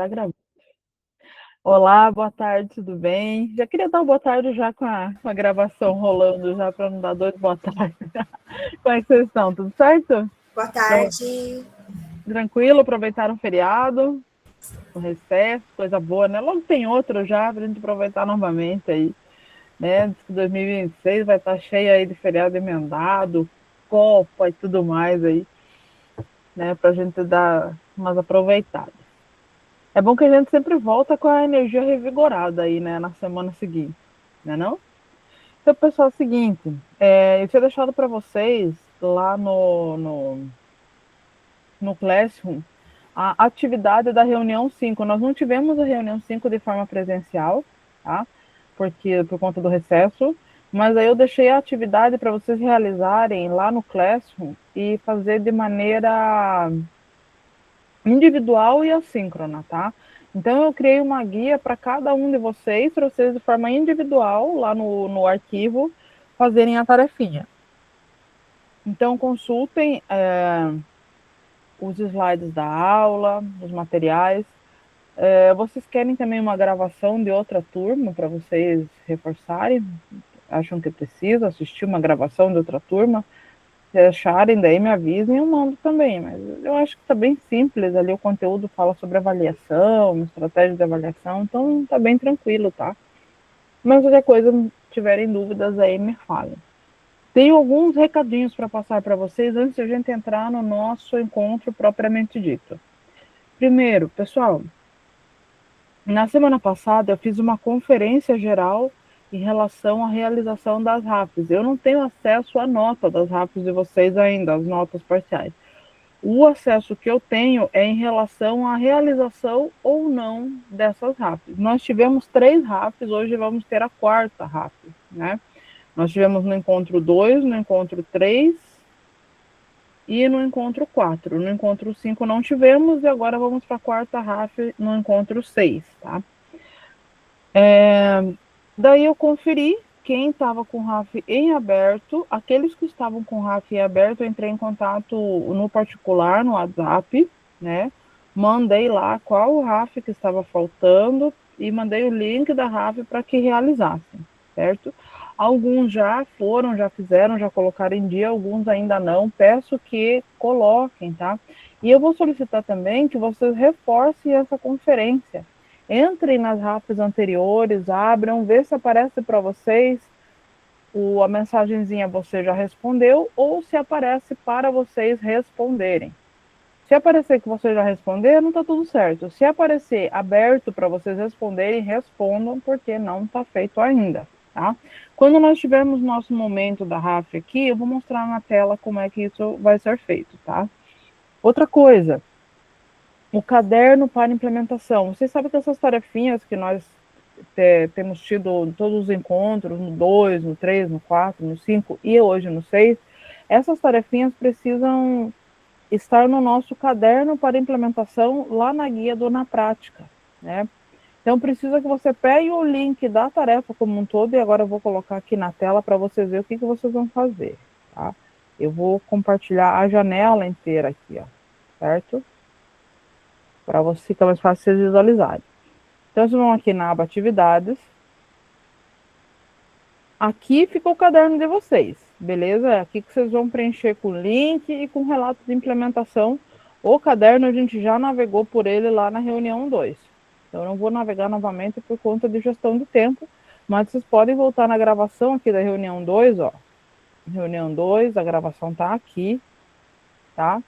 Tá gravando. Olá, boa tarde, tudo bem? Já queria dar uma boa tarde já com a gravação rolando, já para não dar dois boa tarde. Como é que vocês estão? Tudo certo? Boa tarde. Tranquilo? Aproveitaram o feriado? O recesso, coisa boa, né? Logo tem outro já para a gente aproveitar novamente aí, né? Diz que 2026 vai estar cheio aí de feriado emendado, Copa e tudo mais aí, né? Para a gente dar umas aproveitadas. É bom que a gente sempre volta com a energia revigorada aí, né? Na semana seguinte, né não? Então, pessoal, é o seguinte, eu tinha deixado para vocês lá no Classroom a atividade da reunião 5. Nós não tivemos a reunião 5 de forma presencial, tá? Porque, por conta do recesso, mas aí eu deixei a atividade para vocês realizarem lá no Classroom e fazer de maneira individual e assíncrona, tá? Então, eu criei uma guia para cada um de vocês, para vocês de forma individual, lá no arquivo, fazerem a tarefinha. Então, consultem os slides da aula, os materiais. Vocês querem também uma gravação de outra turma para vocês reforçarem? Acham que precisa assistir uma gravação de outra turma? Se acharem, daí me avisem, eu mando também. Mas eu acho que está bem simples ali. O conteúdo fala sobre avaliação, estratégia de avaliação, então está bem tranquilo, tá? Mas qualquer coisa, tiverem dúvidas aí, me falem. Tenho alguns recadinhos para passar para vocês antes de a gente entrar no nosso encontro propriamente dito. Primeiro, pessoal, na semana passada eu fiz uma conferência geral em relação à realização das RAPs. Eu não tenho acesso à nota das RAPs de vocês ainda, as notas parciais. O acesso que eu tenho é em relação à realização ou não dessas RAPs. Nós tivemos 3 RAPs, hoje vamos ter a 4ª RAP, né? Nós tivemos no encontro 2, no encontro 3 e no encontro 4. No encontro 5 não tivemos e agora vamos para a 4ª RAF no encontro 6, tá? Daí eu conferi quem estava com o RAF em aberto. Aqueles que estavam com o RAF em aberto, eu entrei em contato no particular, no WhatsApp, né? Mandei lá qual o RAF que estava faltando e mandei o link da RAF para que realizassem, certo? Alguns já foram, já fizeram, já colocaram em dia, alguns ainda não. Peço que coloquem, tá? E eu vou solicitar também que vocês reforcem essa conferência. Entrem nas RAFs anteriores, abram, vê se aparece para vocês a mensagenzinha você já respondeu ou se aparece para vocês responderem. Se aparecer que você já respondeu, não está tudo certo. Se aparecer aberto para vocês responderem, respondam, porque não está feito ainda, tá? Quando nós tivermos nosso momento da RAF aqui, eu vou mostrar na tela como é que isso vai ser feito, tá? Outra coisa, o caderno para implementação. Vocês sabem que essas tarefinhas que nós temos tido todos os encontros, no 2, no 3, no 4, no 5 e hoje no 6, essas tarefinhas precisam estar no nosso caderno para implementação lá na guia do Na Prática, né? Então precisa que você pegue o link da tarefa como um todo e agora eu vou colocar aqui na tela para vocês verem o que vocês vão fazer, tá? Eu vou compartilhar a janela inteira aqui, ó, certo? Para você ficar mais fácil vocês visualizarem. Então vocês vão aqui na aba atividades. Aqui fica o caderno de vocês, beleza? É aqui que vocês vão preencher com link e com relato de implementação. O caderno a gente já navegou por ele lá na reunião 2. Então eu não vou navegar novamente por conta de gestão de tempo, mas vocês podem voltar na gravação aqui da reunião 2, ó. Reunião 2, a gravação tá aqui, tá?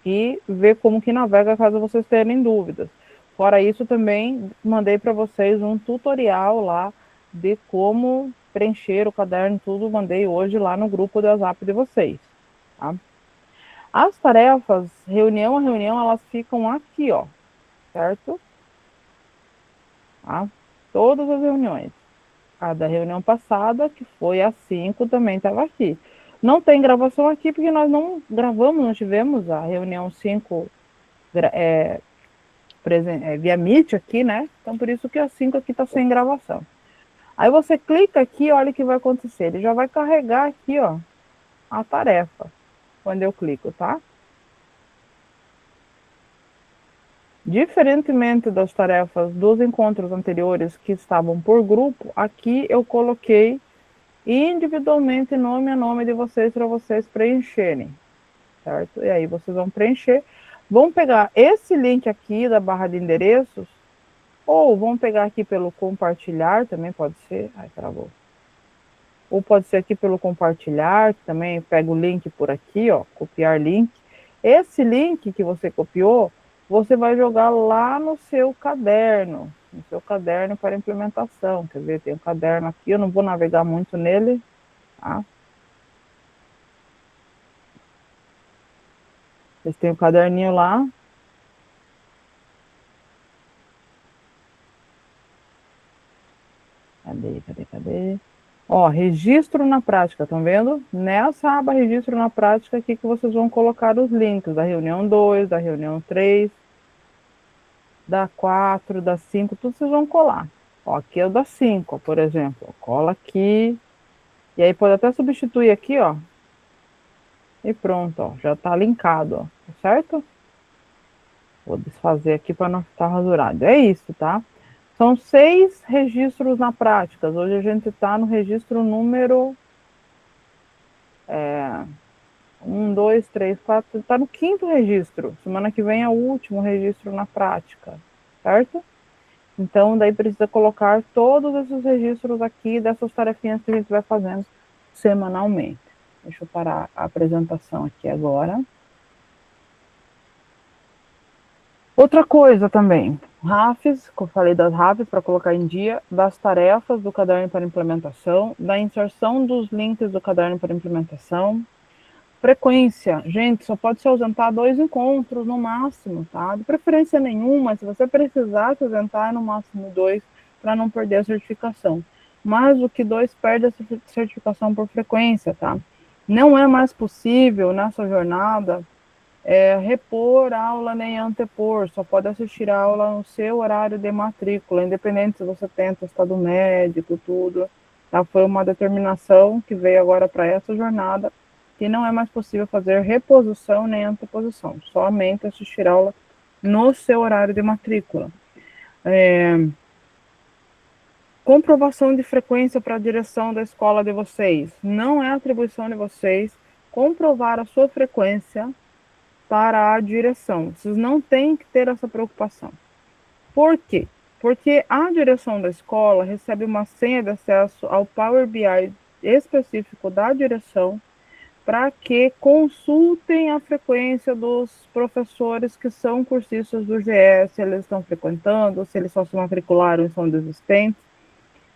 E ver como que navega caso vocês tenham dúvidas. Fora isso, também mandei para vocês um tutorial lá de como preencher o caderno, tudo mandei hoje lá no grupo do WhatsApp de vocês, tá? As tarefas, reunião a reunião, elas ficam aqui, ó, certo? Tá? Todas as reuniões. A da reunião passada, que foi a 5, também estava aqui. Não tem gravação aqui porque nós não gravamos, não tivemos a reunião 5 via Meet aqui, né? Então, por isso que a 5 aqui está sem gravação. Aí você clica aqui, olha o que vai acontecer. Ele já vai carregar aqui, ó, a tarefa, quando eu clico, tá? Diferentemente das tarefas dos encontros anteriores que estavam por grupo, aqui eu coloquei individualmente nome a nome de vocês para vocês preencherem, certo? E aí vocês vão preencher, vão pegar esse link aqui da barra de endereços, ou vão pegar aqui pelo compartilhar, também pode ser, ai, travou. Ou pode ser aqui pelo compartilhar, também pega o link por aqui, ó, copiar link. Esse link que você copiou, você vai jogar lá no seu caderno para implementação. Quer ver, tem um caderno aqui, eu não vou navegar muito nele, tá? Vocês têm o caderninho lá. Cadê? Ó, registro na prática, estão vendo? Nessa aba registro na prática aqui que vocês vão colocar os links da reunião 2, da reunião 3, da 4, da 5, tudo vocês vão colar. Ó, aqui é o da 5, por exemplo. Cola aqui. E aí pode até substituir aqui, ó. E pronto, ó. Já tá linkado, ó. Certo? Vou desfazer aqui para não ficar rasurado. É isso, tá? São 6 registros na prática. Hoje a gente está no registro número 1, 2, 3, 4. Está no 5º registro. Semana que vem é o último registro na prática. Certo? Então, daí precisa colocar todos esses registros aqui dessas tarefinhas que a gente vai fazendo semanalmente. Deixa eu parar a apresentação aqui agora. Outra coisa também, RAFs, que eu falei das RAFs para colocar em dia, das tarefas do caderno para implementação, da inserção dos links do caderno para implementação. Frequência, gente, só pode se ausentar 2 encontros no máximo, tá? De preferência nenhuma, se você precisar se ausentar, é no máximo 2, para não perder a certificação. Mais do que 2 perde a certificação por frequência, tá? Não é mais possível, nessa jornada, repor aula nem antepor, só pode assistir a aula no seu horário de matrícula, independente se você tem atestado médico, tudo. Tá? Foi uma determinação que veio agora para essa jornada, que não é mais possível fazer reposição nem anteposição, somente assistir aula no seu horário de matrícula. Comprovação de frequência para a direção da escola de vocês. Não é atribuição de vocês comprovar a sua frequência para a direção. Vocês não têm que ter essa preocupação. Por quê? Porque a direção da escola recebe uma senha de acesso ao Power BI específico da direção para que consultem a frequência dos professores que são cursistas do GS, se eles estão frequentando, se eles só se matricularam e são desistentes.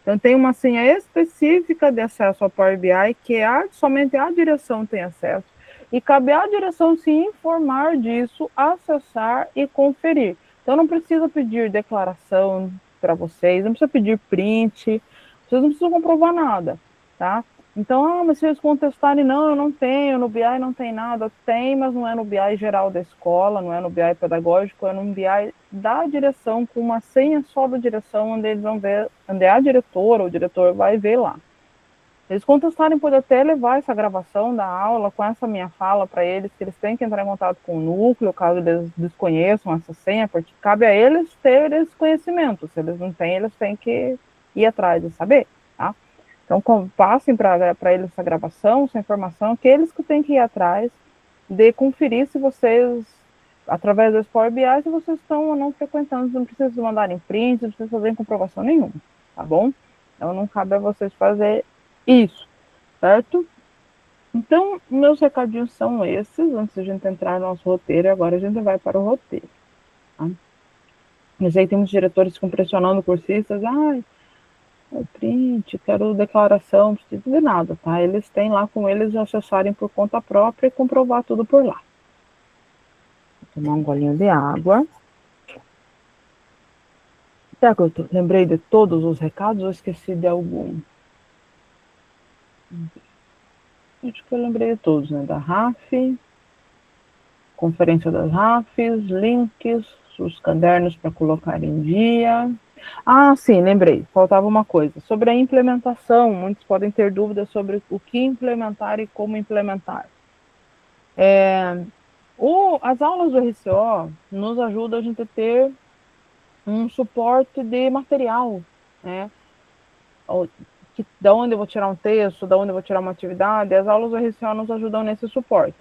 Então, tem uma senha específica de acesso ao Power BI que somente a direção tem acesso. E cabe à direção se informar disso, acessar e conferir. Então, não precisa pedir declaração para vocês, não precisa pedir print, vocês não precisam comprovar nada, tá? Então, mas se eles contestarem, não, eu não tenho, no BI não tem nada, tem, mas não é no BI geral da escola, não é no BI pedagógico, é no BI da direção, com uma senha só da direção, onde eles vão ver, onde a diretora ou o diretor vai ver lá. Se eles contestarem, pode até levar essa gravação da aula com essa minha fala para eles, que eles têm que entrar em contato com o núcleo, caso eles desconheçam essa senha, porque cabe a eles ter esse conhecimento. Se eles não têm, eles têm que ir atrás de saber, tá? Então, passem para eles essa gravação, essa informação, que eles que têm que ir atrás de conferir se vocês, através do Power BI, se vocês estão ou não frequentando. Não precisa mandarem print, não precisa fazer comprovação nenhuma, tá bom? Então, não cabe a vocês fazer isso, certo? Então, meus recadinhos são esses, antes de a gente entrar no nosso roteiro, e agora a gente vai para o roteiro. Tá? Mas aí temos diretores que ficam pressionando cursistas, print, quero declaração, não precisa de nada, tá? Eles têm lá com eles acessarem por conta própria e comprovar tudo por lá. Vou tomar um golinho de água. Será que eu lembrei de todos os recados ou esqueci de algum? Acho que eu lembrei de todos, né? Da RAF, conferência das RAFs, links, os cadernos para colocar em dia. Sim, lembrei, faltava uma coisa. Sobre a implementação, muitos podem ter dúvidas sobre o que implementar e como implementar. As aulas do RCO nos ajudam a gente a ter um suporte de material, né? Da onde eu vou tirar um texto, da onde eu vou tirar uma atividade, as aulas do RCO nos ajudam nesse suporte.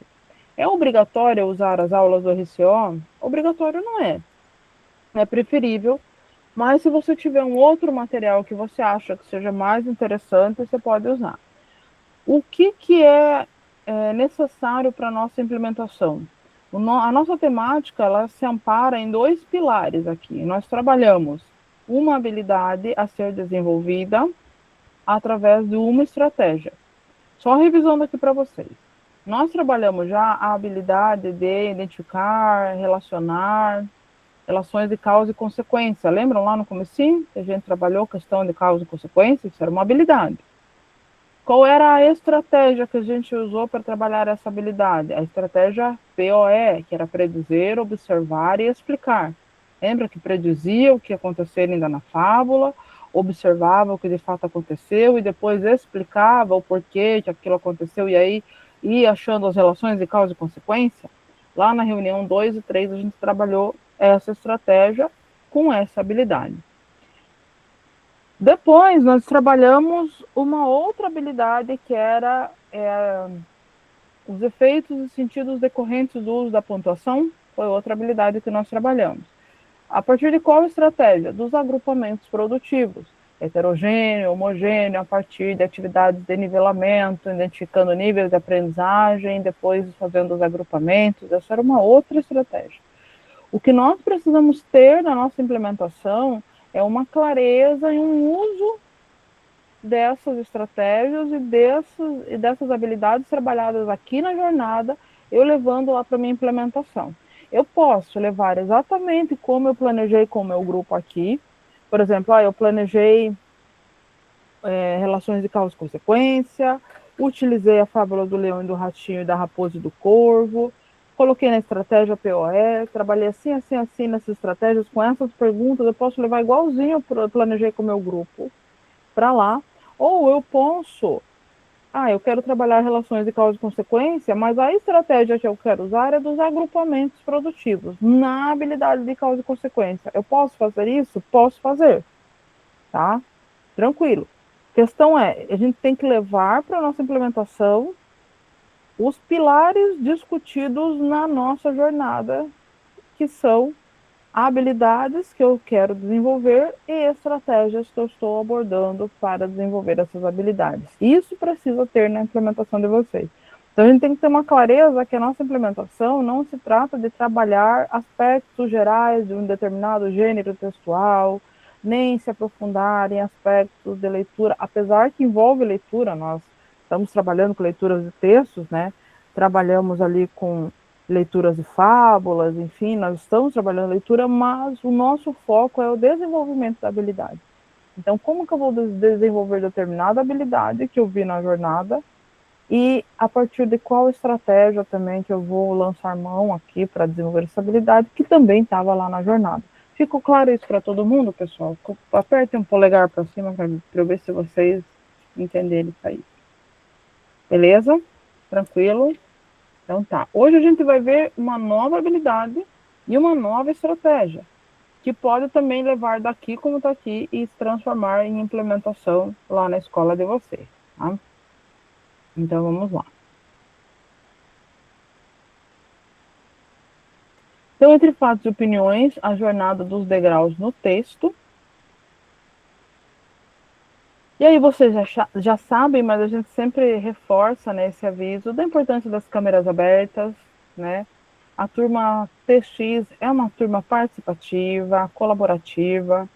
É obrigatório usar as aulas do RCO? Obrigatório não é. É preferível, mas se você tiver um outro material que você acha que seja mais interessante, você pode usar. O que é necessário para a nossa implementação? A nossa temática ela se ampara em dois pilares aqui. Nós trabalhamos uma habilidade a ser desenvolvida através de uma estratégia. Só revisando aqui para vocês. Nós trabalhamos já a habilidade de identificar, relacionar, relações de causa e consequência. Lembram lá no comecinho que a gente trabalhou a questão de causa e consequência? Isso era uma habilidade. Qual era a estratégia que a gente usou para trabalhar essa habilidade? A estratégia POE, que era predizer, observar e explicar. Lembra que predizia o que ia acontecer ainda na fábula, observava o que de fato aconteceu e depois explicava o porquê que aquilo aconteceu e aí ia achando as relações de causa e consequência? Lá na reunião 2 e 3 a gente trabalhou essa estratégia com essa habilidade. Depois, nós trabalhamos uma outra habilidade que era os efeitos e sentidos decorrentes do uso da pontuação. Foi outra habilidade que nós trabalhamos. A partir de qual estratégia? Dos agrupamentos produtivos. Heterogêneo, homogêneo, a partir de atividades de nivelamento, identificando níveis de aprendizagem, depois fazendo os agrupamentos. Essa era uma outra estratégia. O que nós precisamos ter na nossa implementação é uma clareza e um uso dessas estratégias e dessas habilidades trabalhadas aqui na jornada, eu levando lá para minha implementação. Eu posso levar exatamente como eu planejei com o meu grupo aqui. Por exemplo, eu planejei relações de causa e consequência, utilizei a fábula do leão e do ratinho e da raposa e do corvo, coloquei na estratégia POE, trabalhei assim, assim, assim nessas estratégias, com essas perguntas, eu posso levar igualzinho eu planejei com o meu grupo para lá, ou eu posso, eu quero trabalhar relações de causa e consequência, mas a estratégia que eu quero usar é dos agrupamentos produtivos, na habilidade de causa e consequência. Eu posso fazer isso? Posso fazer, tá? Tranquilo. A questão é, a gente tem que levar para a nossa implementação os pilares discutidos na nossa jornada, que são habilidades que eu quero desenvolver e estratégias que eu estou abordando para desenvolver essas habilidades. Isso precisa ter na implementação de vocês. Então, a gente tem que ter uma clareza que a nossa implementação não se trata de trabalhar aspectos gerais de um determinado gênero textual, nem se aprofundar em aspectos de leitura, apesar que envolve leitura, nós estamos trabalhando com leituras de textos, né? Trabalhamos ali com leituras de fábulas, enfim, nós estamos trabalhando leitura, mas o nosso foco é o desenvolvimento da habilidade. Então, como que eu vou desenvolver determinada habilidade que eu vi na jornada e a partir de qual estratégia também que eu vou lançar mão aqui para desenvolver essa habilidade que também estava lá na jornada. Ficou claro isso para todo mundo, pessoal? Apertem um polegar para cima para eu ver se vocês entenderem isso aí. Beleza? Tranquilo? Então tá, hoje a gente vai ver uma nova habilidade e uma nova estratégia, que pode também levar daqui como está aqui e se transformar em implementação lá na escola de vocês. Tá? Então vamos lá. Então, entre fatos e opiniões, a jornada dos degraus no texto. E aí vocês já sabem, mas a gente sempre reforça, né, esse aviso da importância das câmeras abertas, né? A turma TX é uma turma participativa, colaborativa,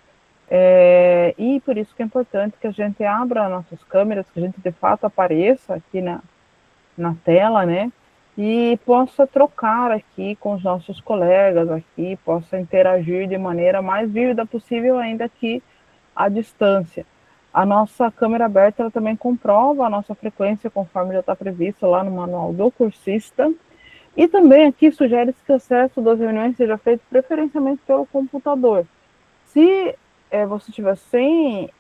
e por isso que é importante que a gente abra nossas câmeras, que a gente de fato apareça aqui na tela, né? E possa trocar aqui com os nossos colegas aqui, possa interagir de maneira mais vívida possível, ainda que à distância. A nossa câmera aberta ela também comprova a nossa frequência, conforme já está previsto lá no manual do cursista. E também aqui sugere-se que o acesso das reuniões seja feito preferencialmente pelo computador. Se você tiver sem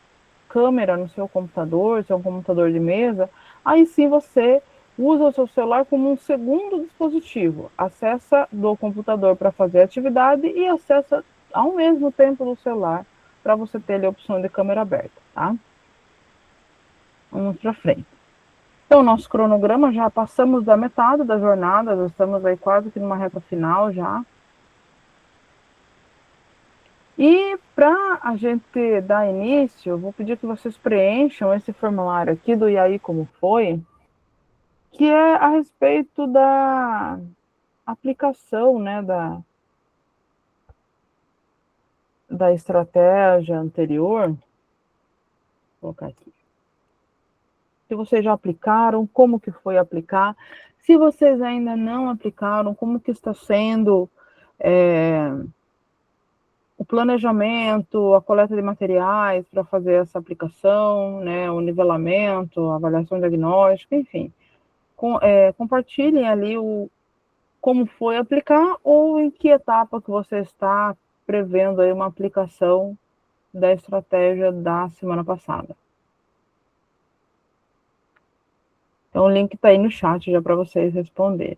câmera no seu computador, se é um computador de mesa, aí sim você usa o seu celular como um segundo dispositivo, acessa do computador para fazer a atividade e acessa ao mesmo tempo do celular para você ter ali a opção de câmera aberta, tá? Vamos para frente. Então, nosso cronograma, já passamos da metade da jornada, já estamos aí quase que numa reta final já. E para a gente dar início, eu vou pedir que vocês preencham esse formulário aqui do E aí Como Foi, que é a respeito da aplicação, né, da estratégia anterior. Vou colocar aqui. Se vocês já aplicaram, como que foi aplicar? Se vocês ainda não aplicaram, como que está sendo o planejamento, a coleta de materiais para fazer essa aplicação, né, o nivelamento, a avaliação diagnóstica, enfim. Compartilhem ali como foi aplicar ou em que etapa que você está prevendo aí uma aplicação da estratégia da semana passada. Então, o link está aí no chat já para vocês responderem.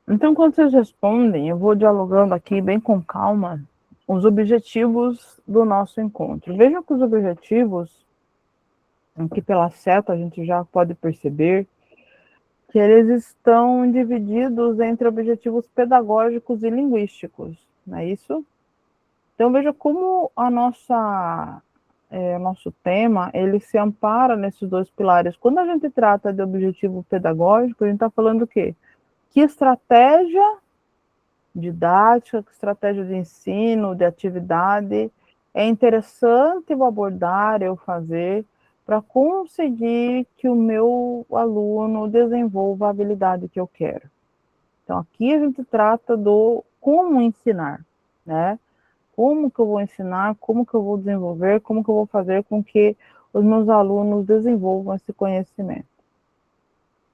Então, quando vocês respondem, eu vou dialogando aqui bem com calma os objetivos do nosso encontro. Vejam que os objetivos, aqui pela seta a gente já pode perceber que eles estão divididos entre objetivos pedagógicos e linguísticos, não é isso? Então, veja como nosso tema, ele se ampara nesses dois pilares. Quando a gente trata de objetivo pedagógico, a gente está falando o quê? Que estratégia didática, que estratégia de ensino, de atividade é interessante eu abordar, eu fazer, para conseguir que o meu aluno desenvolva a habilidade que eu quero. Então, aqui a gente trata do como ensinar, né? Como que eu vou ensinar, como que eu vou desenvolver, como que eu vou fazer com que os meus alunos desenvolvam esse conhecimento.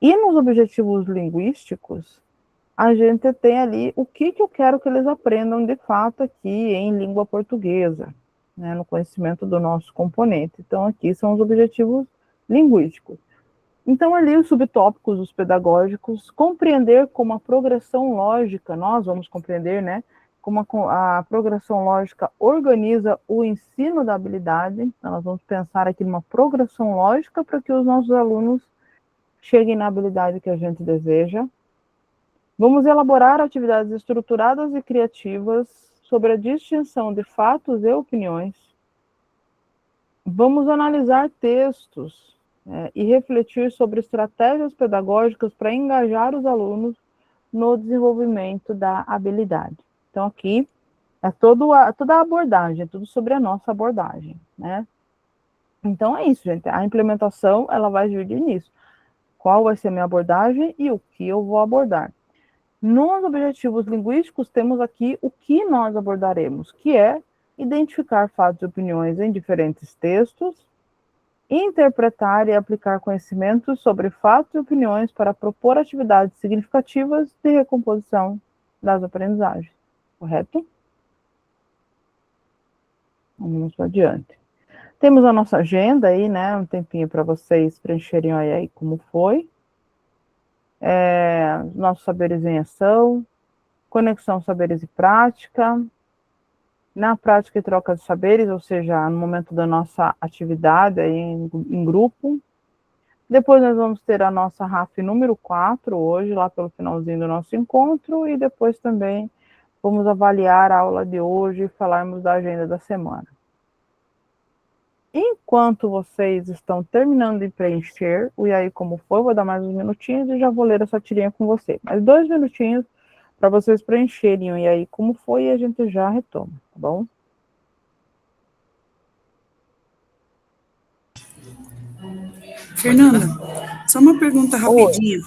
E nos objetivos linguísticos, a gente tem ali o que eu quero que eles aprendam de fato aqui em língua portuguesa, né, no conhecimento do nosso componente. Então, aqui são os objetivos linguísticos. Então, ali os subtópicos, os pedagógicos, compreender como a progressão lógica, nós vamos compreender, né, como a progressão lógica organiza o ensino da habilidade. Então, nós vamos pensar aqui numa progressão lógica para que os nossos alunos cheguem na habilidade que a gente deseja. Vamos elaborar atividades estruturadas e criativas sobre a distinção de fatos e opiniões. Vamos analisar textos e refletir sobre estratégias pedagógicas para engajar os alunos no desenvolvimento da habilidade. Então, aqui é toda a abordagem, é tudo sobre a nossa abordagem, né? Então, é isso, gente. A implementação, ela vai dividir nisso. Qual vai ser a minha abordagem e o que eu vou abordar. Nos objetivos linguísticos, temos aqui o que nós abordaremos, que é identificar fatos e opiniões em diferentes textos, interpretar e aplicar conhecimentos sobre fatos e opiniões para propor atividades significativas de recomposição das aprendizagens. Correto? Vamos adiante. Temos a nossa agenda aí, né? Um tempinho para vocês preencherem aí como foi. Nossos saberes em ação, conexão saberes e prática, na prática e troca de saberes, ou seja, no momento da nossa atividade aí em grupo. Depois nós vamos ter a nossa RAF número 4 hoje, lá pelo finalzinho do nosso encontro, e depois também vamos avaliar a aula de hoje e falarmos da agenda da semana. Enquanto vocês estão terminando de preencher o E aí Como Foi, vou dar mais uns minutinhos e já vou ler essa tirinha com você. Mais 2 minutinhos para vocês preencherem o E aí Como Foi e a gente já retoma, tá bom? Fernanda, só uma pergunta rapidinha.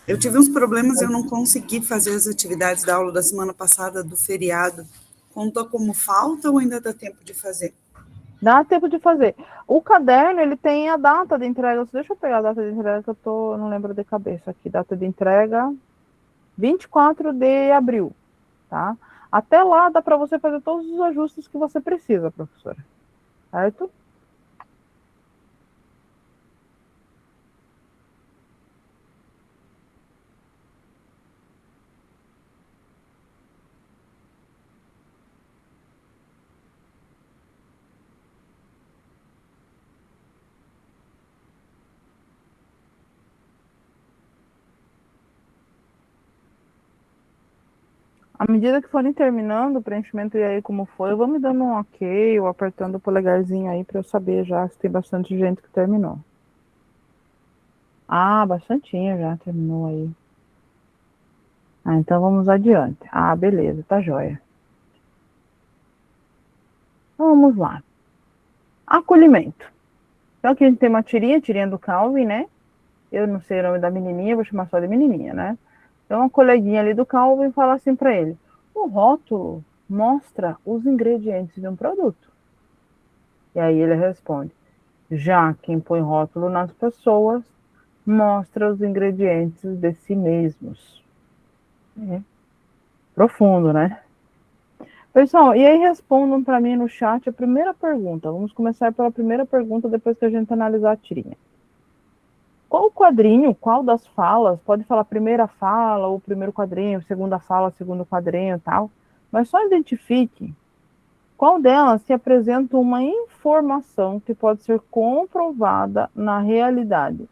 Eu tive uns problemas e eu não consegui fazer as atividades da aula da semana passada do feriado. Conta como falta ou ainda dá tempo de fazer? Dá tempo de fazer. O caderno, ele tem a data de entrega. Deixa eu pegar a data de entrega que eu não lembro de cabeça aqui. Data de entrega, 24 de abril, tá? Até lá dá para você fazer todos os ajustes que você precisa, professora. Certo? À medida que forem terminando o preenchimento e aí como foi, eu vou me dando um ok ou apertando o polegarzinho aí para eu saber já se tem bastante gente que terminou. Ah, bastantinho já terminou aí. Ah, então vamos adiante. Ah, beleza, tá joia. Vamos lá. Acolhimento. Então aqui a gente tem uma tirinha do Calvin, né? Eu não sei o nome da menininha, vou chamar só de menininha, né? Então uma coleguinha ali do Calvin fala assim para ele: o rótulo mostra os ingredientes de um produto. E aí ele responde: já quem põe rótulo nas pessoas mostra os ingredientes de si mesmos. É profundo, né? Pessoal, e aí respondam para mim no chat a primeira pergunta. Vamos começar pela primeira pergunta depois que a gente analisar a tirinha. Qual quadrinho, qual das falas, pode falar primeira fala, ou primeiro quadrinho, segunda fala, segundo quadrinho e tal, mas só identifique qual delas se apresenta uma informação que pode ser comprovada na realidade.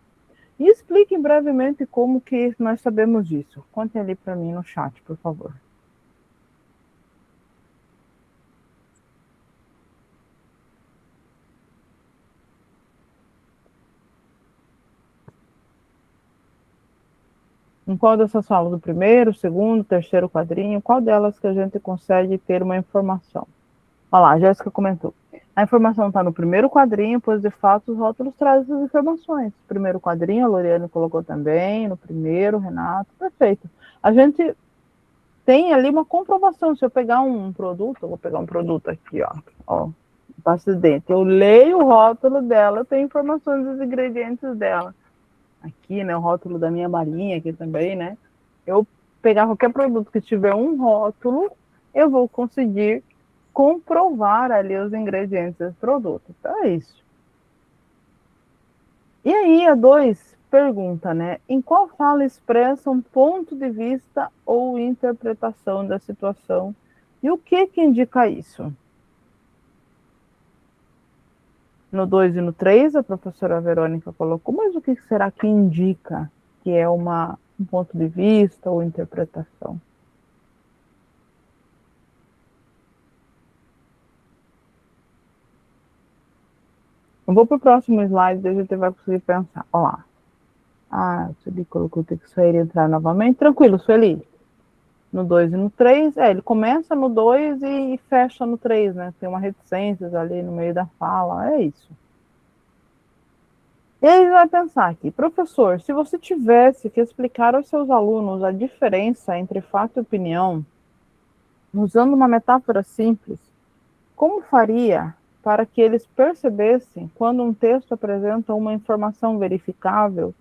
E expliquem brevemente como que nós sabemos disso. Contem ali para mim no chat, por favor. Em qual dessas falas, do primeiro, segundo, terceiro quadrinho, qual delas que a gente consegue ter uma informação? Olha lá, a Jéssica comentou. A informação está no primeiro quadrinho, pois de fato os rótulos trazem essas informações. Primeiro quadrinho, a Loriane colocou também, no primeiro, Renato, perfeito. A gente tem ali uma comprovação. Se eu pegar um produto, eu vou pegar um produto aqui, ó, pasta de dente. Eu leio o rótulo dela, eu tenho informações dos ingredientes dela. Aqui, né, o rótulo da minha balinha aqui também, né? Eu pegar qualquer produto que tiver um rótulo, eu vou conseguir comprovar ali os ingredientes desse produto. Então é isso. E aí a 2 pergunta, né? Em qual fala expressa um ponto de vista ou interpretação da situação? E o que indica isso? No 2 e no 3, a professora Verônica colocou, mas o que será que indica que é um ponto de vista ou interpretação? Eu vou para o próximo slide, daí a gente vai conseguir pensar. Olha lá. Ah, o Sueli colocou que sair e entrar novamente. Tranquilo, Sueli. No 2 e no 3, ele começa no 2 e fecha no 3, né? Tem uma reticências ali no meio da fala, é isso. E aí vai pensar aqui, professor, se você tivesse que explicar aos seus alunos a diferença entre fato e opinião, usando uma metáfora simples, como faria para que eles percebessem quando um texto apresenta uma informação verificável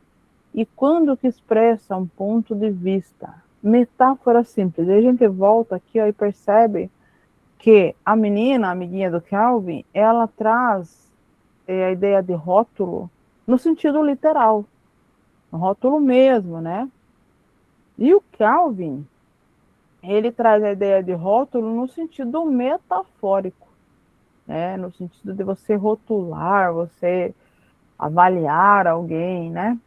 e quando que expressa um ponto de vista? Metáfora simples. E a gente volta aqui ó, e percebe que a menina, a amiguinha do Calvin, ela traz a ideia de rótulo no sentido literal, rótulo mesmo, né? E o Calvin, ele traz a ideia de rótulo no sentido metafórico, né? No sentido de você rotular, você avaliar alguém, né?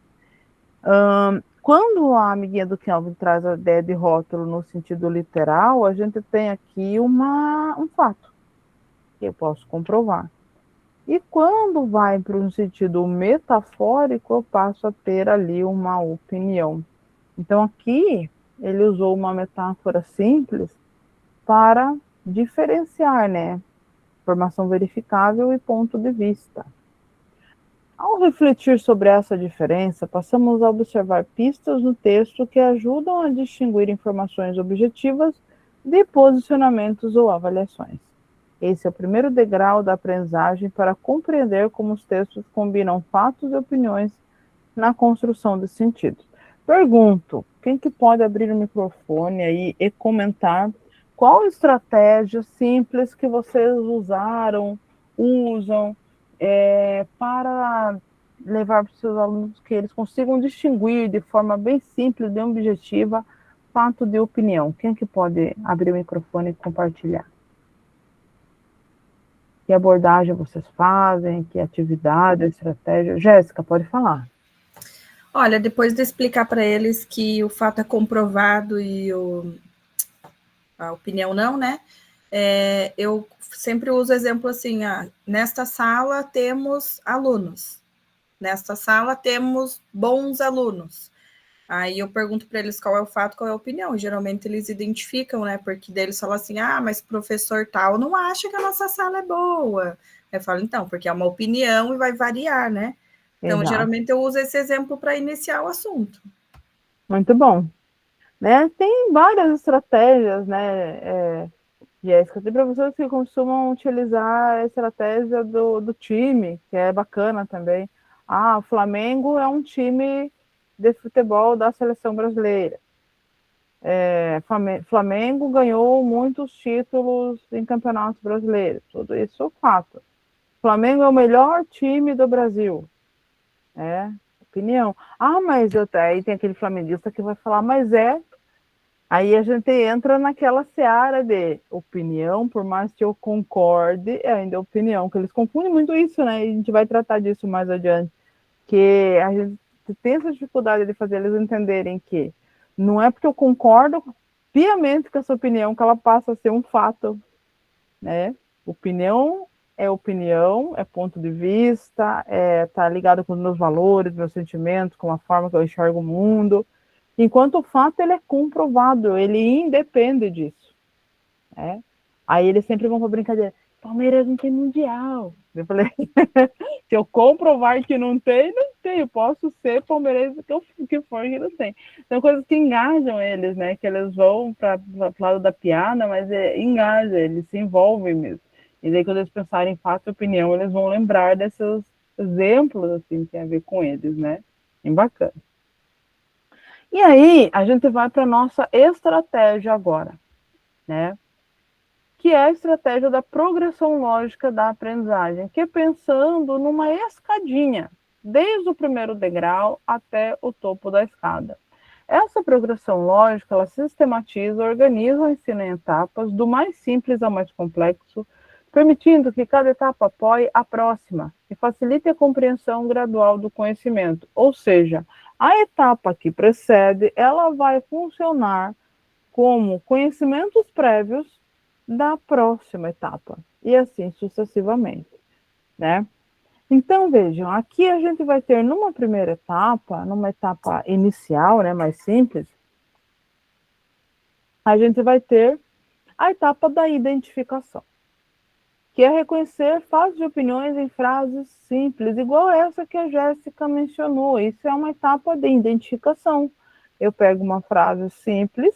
Quando a amiguinha do Kelvin traz a ideia de rótulo no sentido literal, a gente tem aqui um fato que eu posso comprovar. E quando vai para um sentido metafórico, eu passo a ter ali uma opinião. Então, aqui, ele usou uma metáfora simples para diferenciar, né? Informação verificável e ponto de vista. Ao refletir sobre essa diferença, passamos a observar pistas no texto que ajudam a distinguir informações objetivas de posicionamentos ou avaliações. Esse é o primeiro degrau da aprendizagem para compreender como os textos combinam fatos e opiniões na construção de sentidos. Pergunto, quem que pode abrir o microfone aí e comentar qual estratégia simples que vocês usam, para levar para os seus alunos que eles consigam distinguir de forma bem simples e objetiva fato de opinião. Quem que pode abrir o microfone e compartilhar? Que abordagem vocês fazem? Que atividade, estratégia? Jéssica, pode falar. Olha, depois de explicar para eles que o fato é comprovado e a opinião não, né? Eu sempre uso exemplo assim, nesta sala temos alunos, nesta sala temos bons alunos. Aí eu pergunto para eles qual é o fato, qual é a opinião. Geralmente eles identificam, né? Porque daí eles falam assim, mas professor tal não acha que a nossa sala é boa. Eu falo, então, porque é uma opinião e vai variar, né? Então, Exato. geralmente eu uso esse exemplo para iniciar o assunto. Muito bom. Né? Tem várias estratégias, né, Jéssica? Tem professores que costumam utilizar a estratégia do time, que é bacana também. O Flamengo é um time de futebol da seleção brasileira. Flamengo ganhou muitos títulos em campeonatos brasileiros. Tudo isso é fato. Flamengo é o melhor time do Brasil. Opinião. Mas aí tem aquele flamenguista que vai falar, mas Aí a gente entra naquela seara de opinião, por mais que eu concorde, é ainda opinião, que eles confundem muito isso, né? E a gente vai tratar disso mais adiante, que a gente tem essa dificuldade de fazer eles entenderem que não é porque eu concordo piamente com essa opinião que ela passa a ser um fato, né? Opinião, é ponto de vista, tá ligado com os meus valores, meus sentimentos, com a forma que eu enxergo o mundo. Enquanto o fato ele é comprovado, ele independe disso. Aí eles sempre vão para brincadeira. Palmeiras não tem mundial. Eu falei, se eu comprovar que não tem, não tem. Eu posso ser palmeirense que for que não tem. São coisas que engajam eles, né? Que eles vão para o lado da piada, mas engaja, eles se envolvem mesmo. E daí quando eles pensarem em fato e opinião, eles vão lembrar desses exemplos assim que tem a ver com eles, né? Bem bacana. E aí, a gente vai para a nossa estratégia agora, né? Que é a estratégia da progressão lógica da aprendizagem, que é pensando numa escadinha, desde o primeiro degrau até o topo da escada. Essa progressão lógica, ela sistematiza, organiza o ensino em etapas, do mais simples ao mais complexo, permitindo que cada etapa apoie a próxima e facilite a compreensão gradual do conhecimento. Ou seja, a etapa que precede, ela vai funcionar como conhecimentos prévios da próxima etapa, e assim sucessivamente, né? Então, vejam, aqui a gente vai ter numa primeira etapa, numa etapa inicial, né, mais simples, a gente vai ter a etapa da identificação, que é reconhecer fatos de opiniões em frases simples, igual essa que a Jéssica mencionou. Isso é uma etapa de identificação. Eu pego uma frase simples,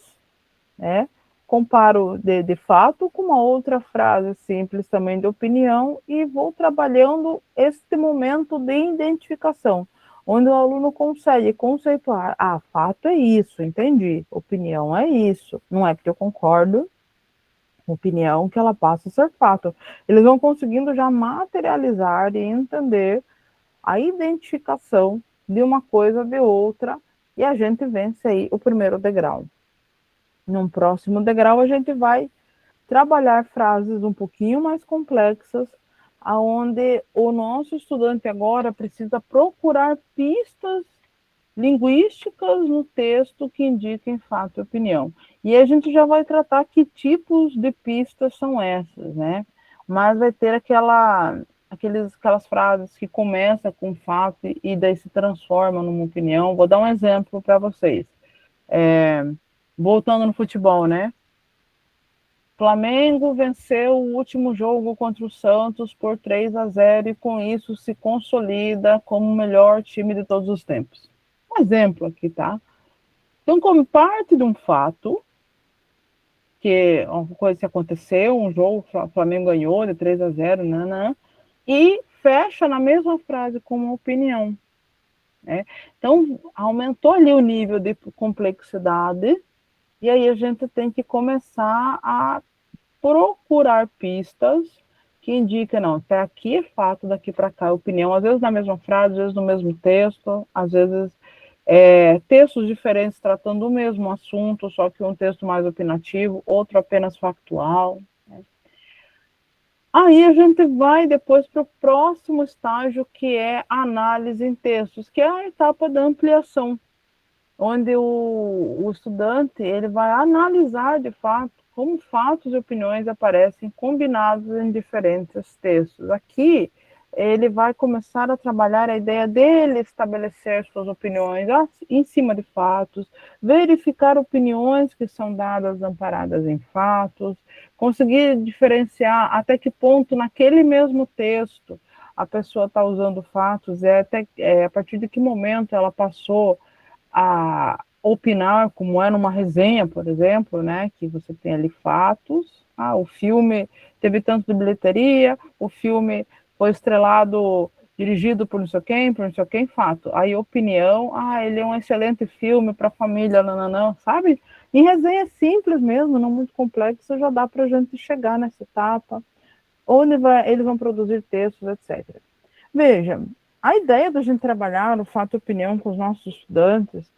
né, comparo de fato com uma outra frase simples também de opinião e vou trabalhando este momento de identificação, onde o aluno consegue conceituar, fato é isso, entendi, opinião é isso, não é porque eu concordo, opinião que ela passa a ser fato. Eles vão conseguindo já materializar e entender a identificação de uma coisa de outra e a gente vence aí o primeiro degrau. Num próximo degrau, a gente vai trabalhar frases um pouquinho mais complexas, aonde o nosso estudante agora precisa procurar pistas linguísticas no texto que indiquem fato e opinião. E a gente já vai tratar que tipos de pistas são essas, né? Mas vai ter aquelas frases que começam com fato e daí se transformam numa opinião. Vou dar um exemplo para vocês. Voltando no futebol, né? Flamengo venceu o último jogo contra o Santos por 3-0 e com isso se consolida como o melhor time de todos os tempos. Um exemplo aqui, tá? Então, como parte de um fato, que uma coisa que aconteceu, um jogo, o Flamengo ganhou de 3-0, e fecha na mesma frase com uma opinião. Né? Então, aumentou ali o nível de complexidade. E aí a gente tem que começar a procurar pistas que indiquem, não, até aqui é fato, daqui para cá é opinião, às vezes na mesma frase, às vezes no mesmo texto, às vezes textos diferentes tratando o mesmo assunto, só que um texto mais opinativo, outro apenas factual. Né? Aí a gente vai depois para o próximo estágio, que é a análise em textos, que é a etapa da ampliação, onde o estudante ele vai analisar, de fato, como fatos e opiniões aparecem combinados em diferentes textos. Aqui, ele vai começar a trabalhar a ideia dele estabelecer suas opiniões em cima de fatos, verificar opiniões que são dadas amparadas em fatos, conseguir diferenciar até que ponto naquele mesmo texto a pessoa está usando fatos, a partir de que momento ela passou a opinar, como é numa resenha, por exemplo, né, que você tem ali fatos, o filme teve tanto de bilheteria, o filme foi estrelado, dirigido por não sei quem, fato. Aí opinião, ele é um excelente filme para a família, não, sabe? Em resenha simples mesmo, não muito complexa, já dá para a gente chegar nessa etapa, onde eles vão produzir textos, etc. Veja, a ideia da gente trabalhar o fato e opinião com os nossos estudantes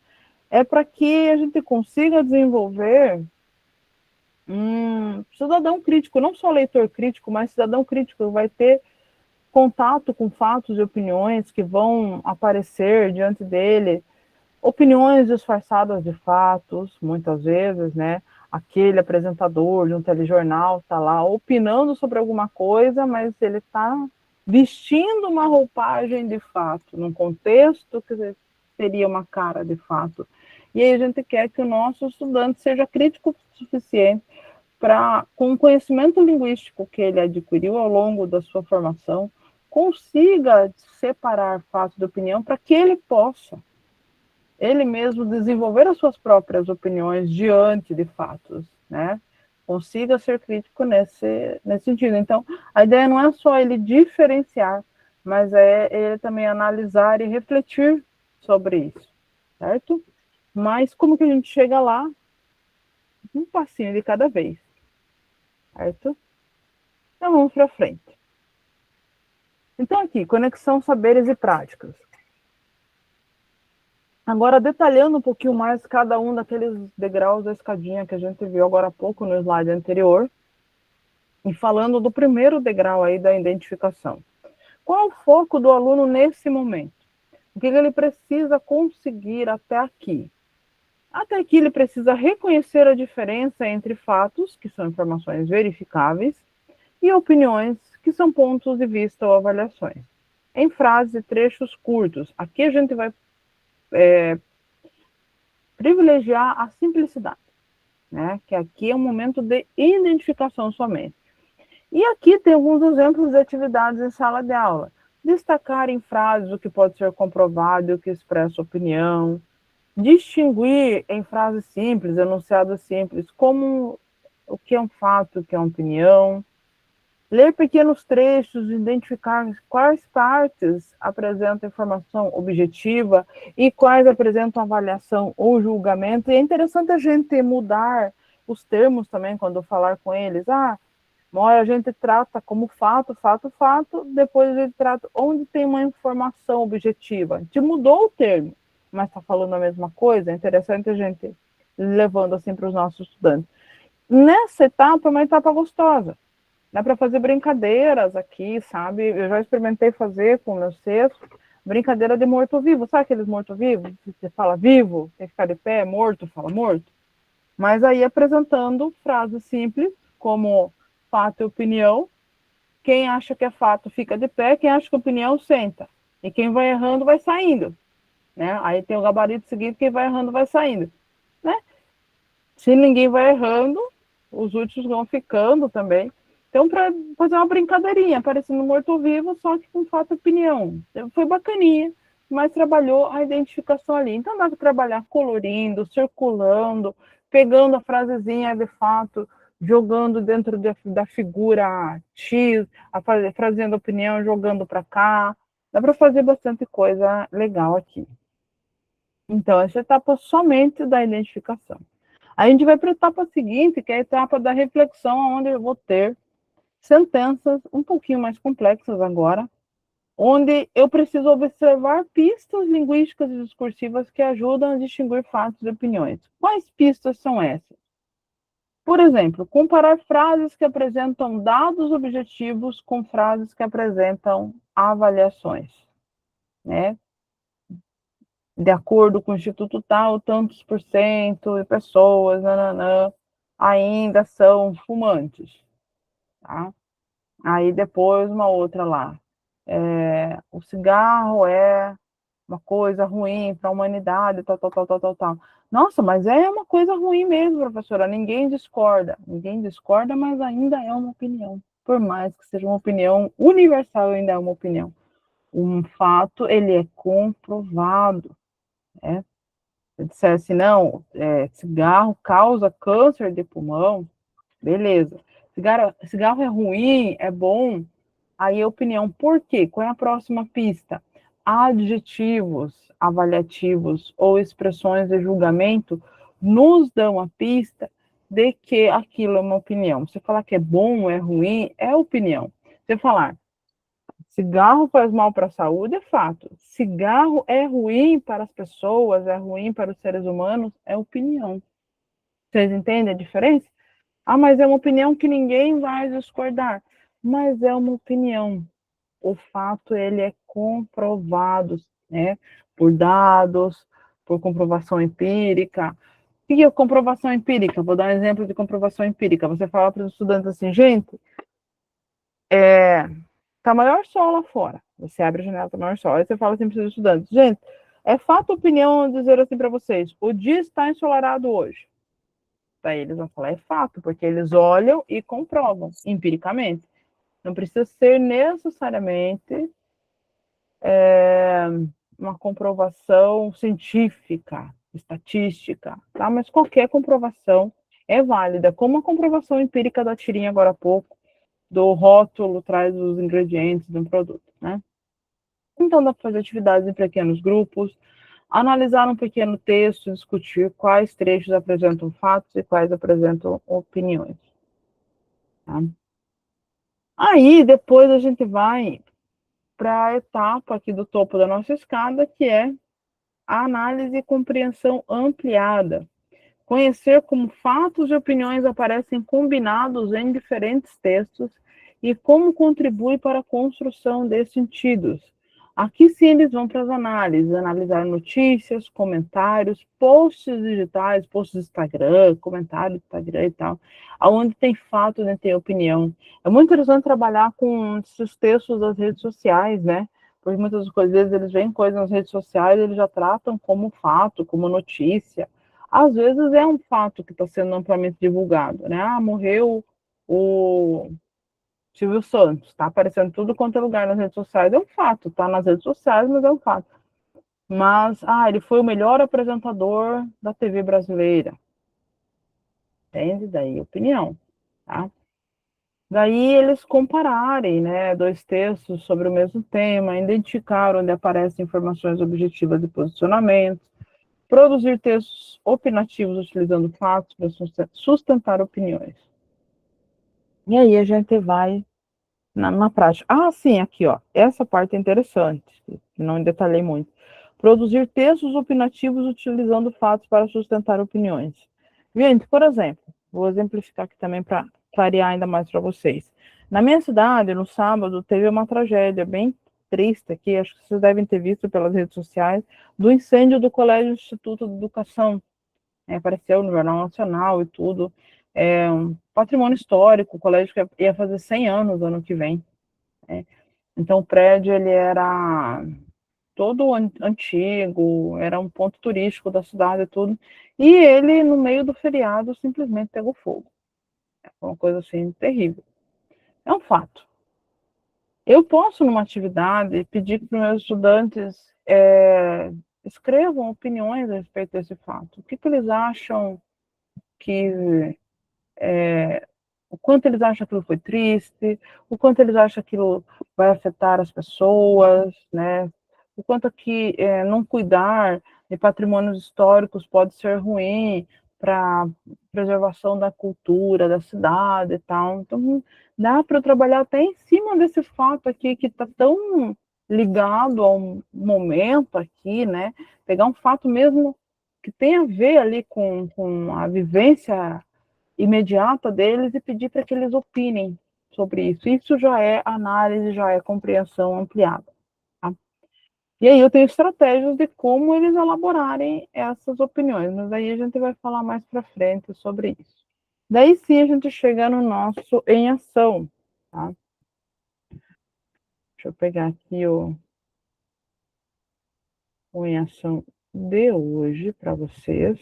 é para que a gente consiga desenvolver um cidadão crítico, não só leitor crítico, mas cidadão crítico, vai ter contato com fatos e opiniões que vão aparecer diante dele, opiniões disfarçadas de fatos, muitas vezes, né? Aquele apresentador de um telejornal está lá opinando sobre alguma coisa, mas ele está vestindo uma roupagem de fato, num contexto que seria uma cara de fato. E aí a gente quer que o nosso estudante seja crítico o suficiente para, com o conhecimento linguístico que ele adquiriu ao longo da sua formação, consiga separar fatos de opinião para que ele possa, ele mesmo, desenvolver as suas próprias opiniões diante de fatos, né? Consiga ser crítico nesse sentido. Então, a ideia não é só ele diferenciar, mas é ele também analisar e refletir sobre isso, certo? Mas como que a gente chega lá? Um passinho de cada vez, certo? Então, vamos para frente. Então, aqui, conexão, saberes e práticas. Agora, detalhando um pouquinho mais cada um daqueles degraus da escadinha que a gente viu agora há pouco no slide anterior, e falando do primeiro degrau aí da identificação. Qual é o foco do aluno nesse momento? O que ele precisa conseguir até aqui? Até aqui ele precisa reconhecer a diferença entre fatos, que são informações verificáveis, e opiniões, que são pontos de vista ou avaliações. Em frases e trechos curtos, aqui a gente vai privilegiar a simplicidade, né? Que aqui é um momento de identificação somente. E aqui tem alguns exemplos de atividades em sala de aula. Destacar em frases o que pode ser comprovado e o que expressa opinião. Distinguir em frases simples, enunciados simples, como o que é um fato, o que é uma opinião. Ler pequenos trechos, identificar quais partes apresentam informação objetiva e quais apresentam avaliação ou julgamento. E é interessante a gente mudar os termos também quando falar com eles. Uma hora a gente trata como fato, depois a gente trata onde tem uma informação objetiva. A gente mudou o termo, mas está falando a mesma coisa. É interessante a gente levando assim para os nossos estudantes. Nessa etapa, é uma etapa gostosa. Dá para fazer brincadeiras aqui, sabe? Eu já experimentei fazer com o meu sexto, brincadeira de morto-vivo. Sabe aqueles morto-vivos? Você fala vivo, tem que ficar de pé, morto, fala morto. Mas aí apresentando frases simples, como fato e opinião. Quem acha que é fato fica de pé, quem acha que é opinião senta. E quem vai errando vai saindo. Né? Aí tem o gabarito seguinte, quem vai errando vai saindo. Né? Se ninguém vai errando, os últimos vão ficando também. Então, para fazer uma brincadeirinha, parecendo morto-vivo, só que com fato e opinião. Foi bacaninha, mas trabalhou a identificação ali. Então, dá para trabalhar colorindo, circulando, pegando a frasezinha de fato, jogando dentro da figura X, fazendo opinião, jogando para cá. Dá para fazer bastante coisa legal aqui. Então, essa etapa somente da identificação. A gente vai para a etapa seguinte, que é a etapa da reflexão, onde eu vou ter sentenças um pouquinho mais complexas agora, onde eu preciso observar pistas linguísticas e discursivas que ajudam a distinguir fatos e opiniões. Quais pistas são essas? Por exemplo, comparar frases que apresentam dados objetivos com frases que apresentam avaliações, né? De acordo com o Instituto tal, tantos por cento de pessoas, nananã. ainda são fumantes, tá? Aí depois uma outra lá. O cigarro é uma coisa ruim para a humanidade, tal, tal, tal, tal, tal, tal. Nossa, mas é uma coisa ruim mesmo, professora. Ninguém discorda. Ninguém discorda, mas ainda é uma opinião. Por mais que seja uma opinião universal, ainda é uma opinião. Um fato, ele é comprovado, né? Se dissesse, não, cigarro causa câncer de pulmão, beleza. Cigarro é ruim, é bom, aí a opinião. Por quê? Qual é a próxima pista? Adjetivos avaliativos ou expressões de julgamento nos dão a pista de que aquilo é uma opinião. Você falar que é bom, é ruim, é opinião. Você falar, cigarro faz mal para a saúde, é fato. Cigarro é ruim para as pessoas, é ruim para os seres humanos, é opinião. Vocês entendem a diferença? Ah, mas é uma opinião que ninguém vai discordar. Mas é uma opinião. O fato, ele é comprovado, né? Por dados, por comprovação empírica. O que é comprovação empírica? Vou dar um exemplo de comprovação empírica. Você fala para os estudantes assim, gente, tá maior sol lá fora. Você abre a janela, tá maior sol. Aí você fala assim para os estudantes, gente, é fato ou opinião dizer assim para vocês, o dia está ensolarado hoje. Daí eles vão falar, é fato, porque eles olham e comprovam empiricamente. Não precisa ser necessariamente uma comprovação científica, estatística, tá? Mas qualquer comprovação é válida, como a comprovação empírica da tirinha agora há pouco, do rótulo traz os ingredientes de um produto, né? Então dá para fazer atividades em pequenos grupos, analisar um pequeno texto, discutir quais trechos apresentam fatos e quais apresentam opiniões. Tá? Aí depois a gente vai para a etapa aqui do topo da nossa escada, que é a análise e compreensão ampliada. Conhecer como fatos e opiniões aparecem combinados em diferentes textos e como contribui para a construção de sentidos. Aqui sim eles vão para as análises, analisar notícias, comentários, posts digitais, posts do Instagram, comentários do Instagram e tal, aonde tem fato, né, tem opinião. É muito interessante trabalhar com esses textos das redes sociais, né? Porque muitas vezes eles veem coisas nas redes sociais, eles já tratam como fato, como notícia. Às vezes é um fato que está sendo amplamente divulgado, né? Ah, morreu o Silvio Santos, está aparecendo tudo quanto é lugar nas redes sociais, é um fato, tá nas redes sociais, mas é um fato. Mas, ele foi o melhor apresentador da TV brasileira. Entende? Daí opinião, tá? Daí eles compararem, né, dois textos sobre o mesmo tema, identificar onde aparecem informações objetivas de posicionamento, produzir textos opinativos utilizando fatos para sustentar opiniões. E aí a gente vai na prática. Ah, sim, aqui, ó. Essa parte é interessante, que não detalhei muito. Produzir textos opinativos utilizando fatos para sustentar opiniões. Gente, por exemplo, vou exemplificar aqui também para clarear ainda mais para vocês. Na minha cidade, no sábado, teve uma tragédia bem triste aqui, acho que vocês devem ter visto pelas redes sociais, do incêndio do Colégio Instituto de Educação. Apareceu no Jornal Nacional e tudo. É um patrimônio histórico, o colégio que ia fazer 100 anos ano que vem. Então, o prédio, ele era todo antigo, era um ponto turístico da cidade e tudo, e ele, no meio do feriado, simplesmente pegou fogo. Foi uma coisa, assim, terrível. É um fato. Eu posso, numa atividade, pedir para os meus estudantes escrevam opiniões a respeito desse fato. O que eles acham que o quanto eles acham que aquilo foi triste, o quanto eles acham que aquilo vai afetar as pessoas, né? O quanto que não cuidar de patrimônios históricos pode ser ruim para a preservação da cultura da cidade e tal. Então, dá para eu trabalhar até em cima desse fato aqui que está tão ligado ao momento aqui, né? Pegar um fato mesmo que tem a ver ali com a vivência imediata deles e pedir para que eles opinem sobre isso. Isso já é análise, já é compreensão ampliada. Tá? E aí eu tenho estratégias de como eles elaborarem essas opiniões, mas aí a gente vai falar mais para frente sobre isso. Daí sim a gente chega no nosso em ação, tá? Deixa eu pegar aqui o em ação de hoje para vocês.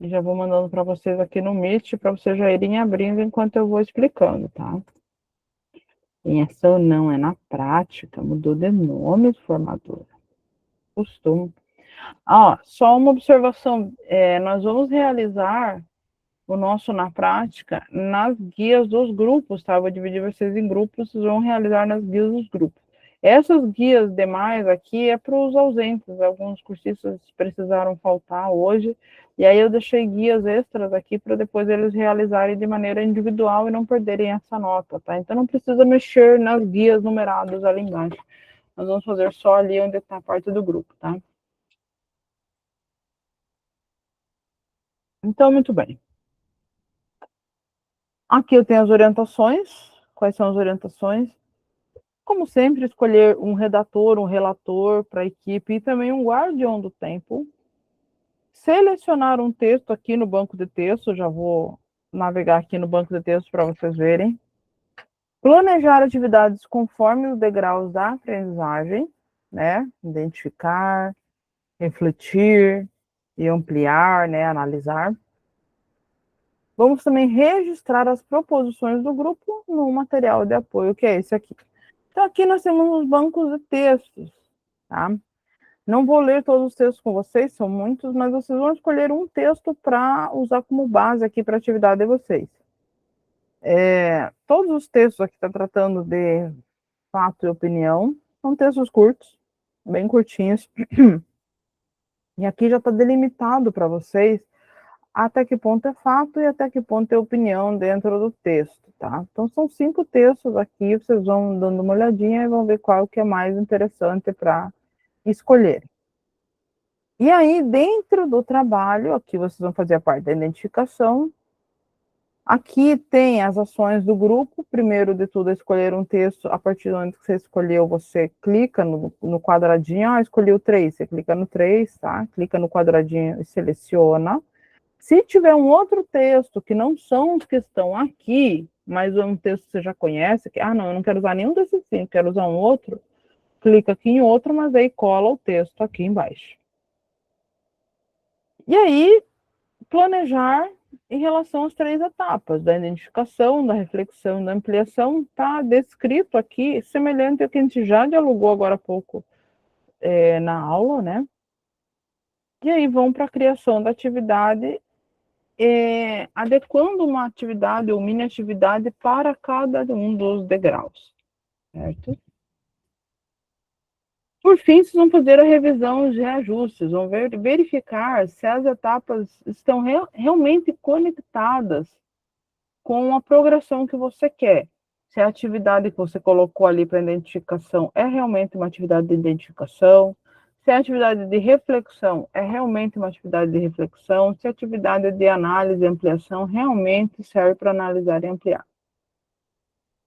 Já vou mandando para vocês aqui no Meet, para vocês já irem abrindo enquanto eu vou explicando, tá? Em ação não é na prática, mudou de nome, formadora. Costume. Só uma observação, nós vamos realizar o nosso na prática nas guias dos grupos, tá? Vou dividir vocês em grupos, vocês vão realizar nas guias dos grupos. Essas guias demais aqui é para os ausentes, alguns cursistas precisaram faltar hoje, e aí eu deixei guias extras aqui para depois eles realizarem de maneira individual e não perderem essa nota, tá? Então não precisa mexer nas guias numeradas ali embaixo. Nós vamos fazer só ali onde está a parte do grupo, tá? Então, muito bem. Aqui eu tenho as orientações. Quais são as orientações? Como sempre, escolher um redator, um relator para a equipe e também um guardião do tempo. Selecionar um texto aqui no banco de texto, já vou navegar aqui no banco de texto para vocês verem. Planejar atividades conforme os degraus da aprendizagem, né? Identificar, refletir e ampliar, né? Analisar. Vamos também registrar as proposições do grupo no material de apoio, que é esse aqui. Então, aqui nós temos os bancos de textos, tá? Não vou ler todos os textos com vocês, são muitos, mas vocês vão escolher um texto para usar como base aqui para a atividade de vocês. Todos os textos aqui estão tratando de fato e opinião, são textos curtos, bem curtinhos. E aqui já está delimitado para vocês até que ponto é fato e até que ponto é opinião dentro do texto, tá? Então, são 5 textos aqui, vocês vão dando uma olhadinha e vão ver qual que é mais interessante para escolher. E aí, dentro do trabalho, aqui vocês vão fazer a parte da identificação. Aqui tem as ações do grupo. Primeiro de tudo, é escolher um texto. A partir do momento que você escolheu, você clica no quadradinho. Escolhi o 3, você clica no 3, tá? Clica no quadradinho e seleciona. Se tiver um outro texto que não são os que estão aqui, mas é um texto que você já conhece, que, não, eu não quero usar nenhum desses 5, quero usar um outro, clica aqui em outro, mas aí cola o texto aqui embaixo. E aí, planejar em relação às 3 etapas, da identificação, da reflexão e da ampliação, está descrito aqui, semelhante ao que a gente já dialogou agora há pouco na aula, né? E aí vão para a criação da atividade, adequando uma atividade ou mini atividade para cada um dos degraus, certo? Por fim, vocês vão fazer a revisão de reajustes, vão verificar se as etapas estão realmente conectadas com a progressão que você quer. Se a atividade que você colocou ali para identificação é realmente uma atividade de identificação, se a atividade de reflexão é realmente uma atividade de reflexão, se a atividade de análise e ampliação realmente serve para analisar e ampliar.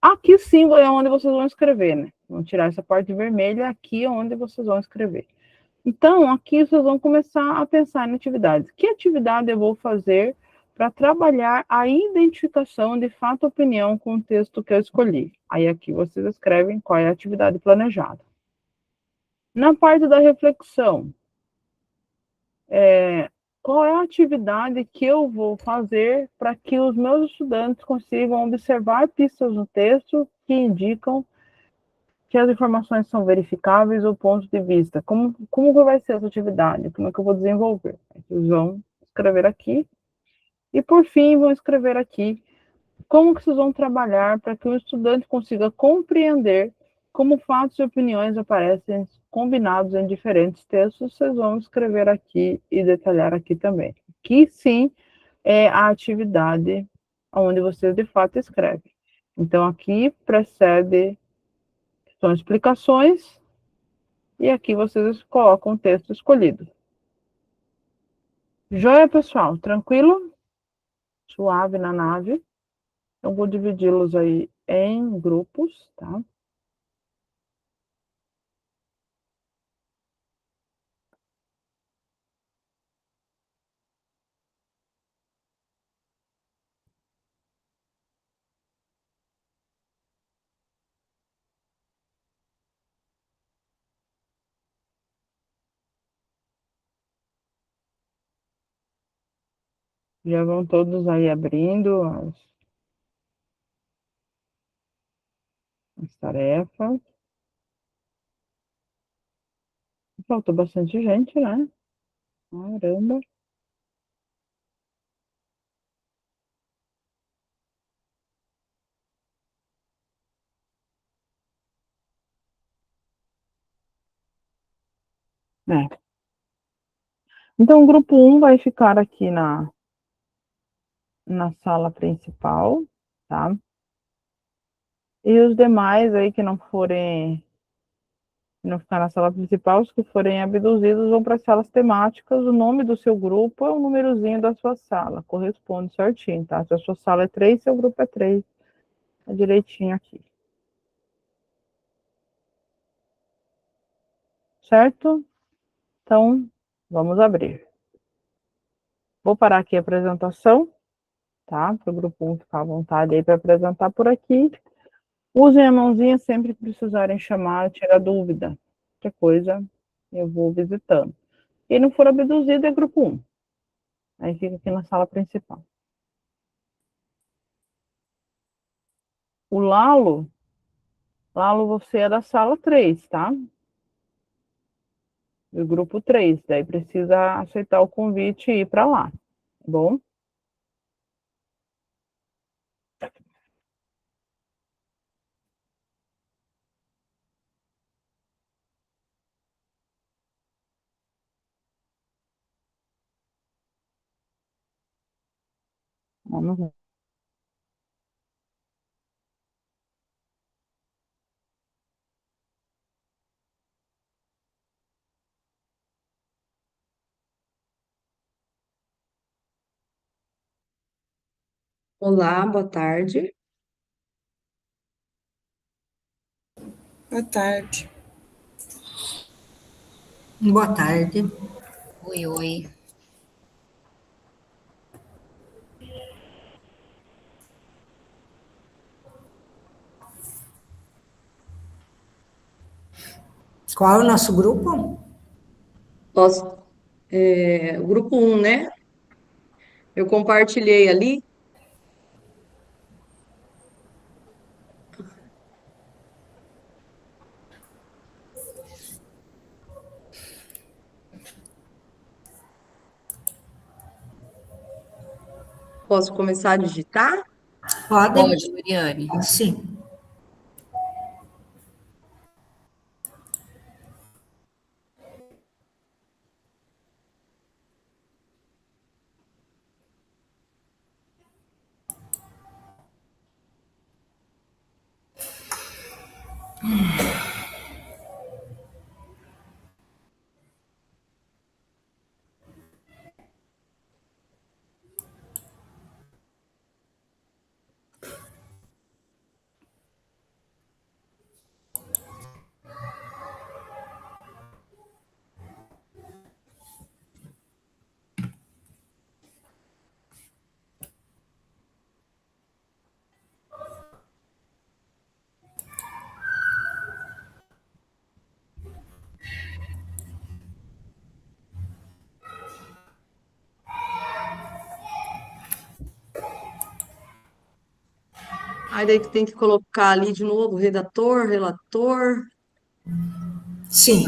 Aqui sim é onde vocês vão escrever, né? Vamos tirar essa parte vermelha, aqui é onde vocês vão escrever. Então, aqui vocês vão começar a pensar em atividades. Que atividade eu vou fazer para trabalhar a identificação de fato e opinião com o texto que eu escolhi? Aí aqui vocês escrevem qual é a atividade planejada. Na parte da reflexão, qual é a atividade que eu vou fazer para que os meus estudantes consigam observar pistas no texto que indicam que as informações são verificáveis ou pontos de vista? Como vai ser essa atividade? Como é que eu vou desenvolver? Vocês vão escrever aqui. E, por fim, vão escrever aqui como que vocês vão trabalhar para que o estudante consiga compreender como fatos e opiniões aparecem combinados em diferentes textos. Vocês vão escrever aqui e detalhar aqui também. Aqui, sim, é a atividade onde vocês, de fato, escrevem. Então, aqui precede são explicações, e aqui vocês colocam o texto escolhido. Joia, pessoal? Tranquilo? Suave na nave. Eu vou dividi-los aí em grupos, tá? Já vão todos aí abrindo as tarefas. Faltou bastante gente, né? Caramba. É. Então, o grupo 1 vai ficar aqui na sala principal, tá? E os demais aí que não ficar na sala principal, os que forem abduzidos vão para as salas temáticas. O nome do seu grupo é o númerozinho da sua sala, corresponde certinho, tá? Se a sua sala é 3, seu grupo é 3. Tá direitinho aqui. Certo? Então, vamos abrir. Vou parar aqui a apresentação, tá? Para o grupo 1 ficar à vontade aí para apresentar por aqui. Usem a mãozinha sempre que precisarem chamar, tirar dúvida. Qualquer coisa, eu vou visitando. Quem não for abduzido é grupo 1. Aí fica aqui na sala principal. O Lalo, você é da sala 3, tá? Do grupo 3. Daí precisa aceitar o convite e ir para lá, tá bom? Vamos lá. Olá, boa tarde. Boa tarde. Boa tarde. Oi, oi. Qual é o nosso grupo? O grupo 1, né? Eu compartilhei ali. Posso começar a digitar? Pode? Pode, Loriane. Sim. Aí daí tem que colocar ali de novo, redator, relator. Sim.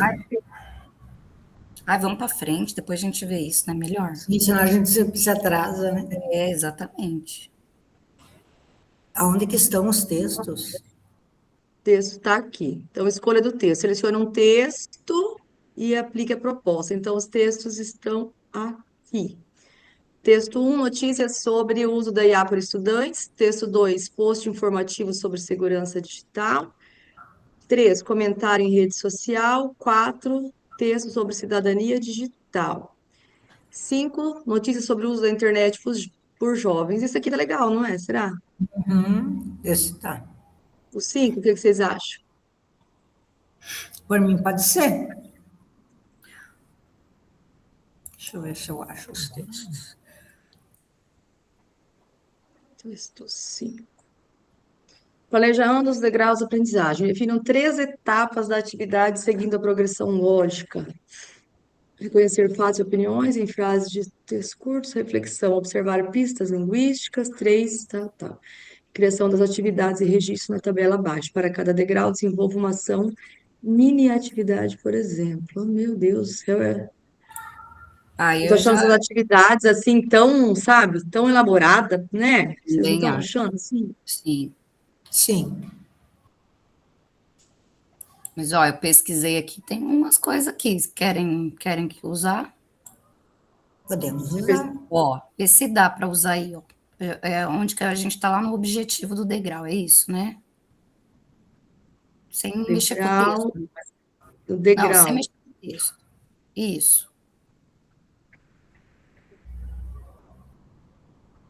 Ai, vamos para frente, depois a gente vê isso, né? Melhor. Sim, senão a gente se atrasa, né? É, exatamente. Aonde que estão os textos? O texto está aqui. Então, escolha do texto. Selecione um texto e aplique a proposta. Então, os textos estão aqui. Texto 1, notícias sobre o uso da IA por estudantes. Texto 2, post informativo sobre segurança digital. 3, comentário em rede social. 4, texto sobre cidadania digital. 5, notícias sobre o uso da internet por jovens. Isso aqui tá legal, não é? Será? Esse tá. O 5, o que vocês acham? Por mim, pode ser. Deixa eu ver se eu acho os textos. Texto 5. Planejando os degraus da aprendizagem. Definam 3 etapas da atividade seguindo a progressão lógica. reconhecer fatos e opiniões em frases de texto curtos, reflexão, observar pistas linguísticas, 3, tal. Criação das atividades e registro na tabela abaixo. Para cada degrau, desenvolva uma ação, mini atividade, por exemplo. Oh, meu Deus do céu, Aí eu tô eu achando já essas atividades assim tão, sabe, tão elaborada, né? Vocês não também estão acho. achando assim? Sim. Sim, Mas, ó, eu pesquisei aqui, tem umas coisas aqui. Querem que usar? podemos usar. Ó, vê se dá para usar aí, ó. É onde que a gente está lá no objetivo do degrau, é isso, né? Sem mexer com o Degrau, texto. o Não, sem degrau. mexer com o texto. Isso.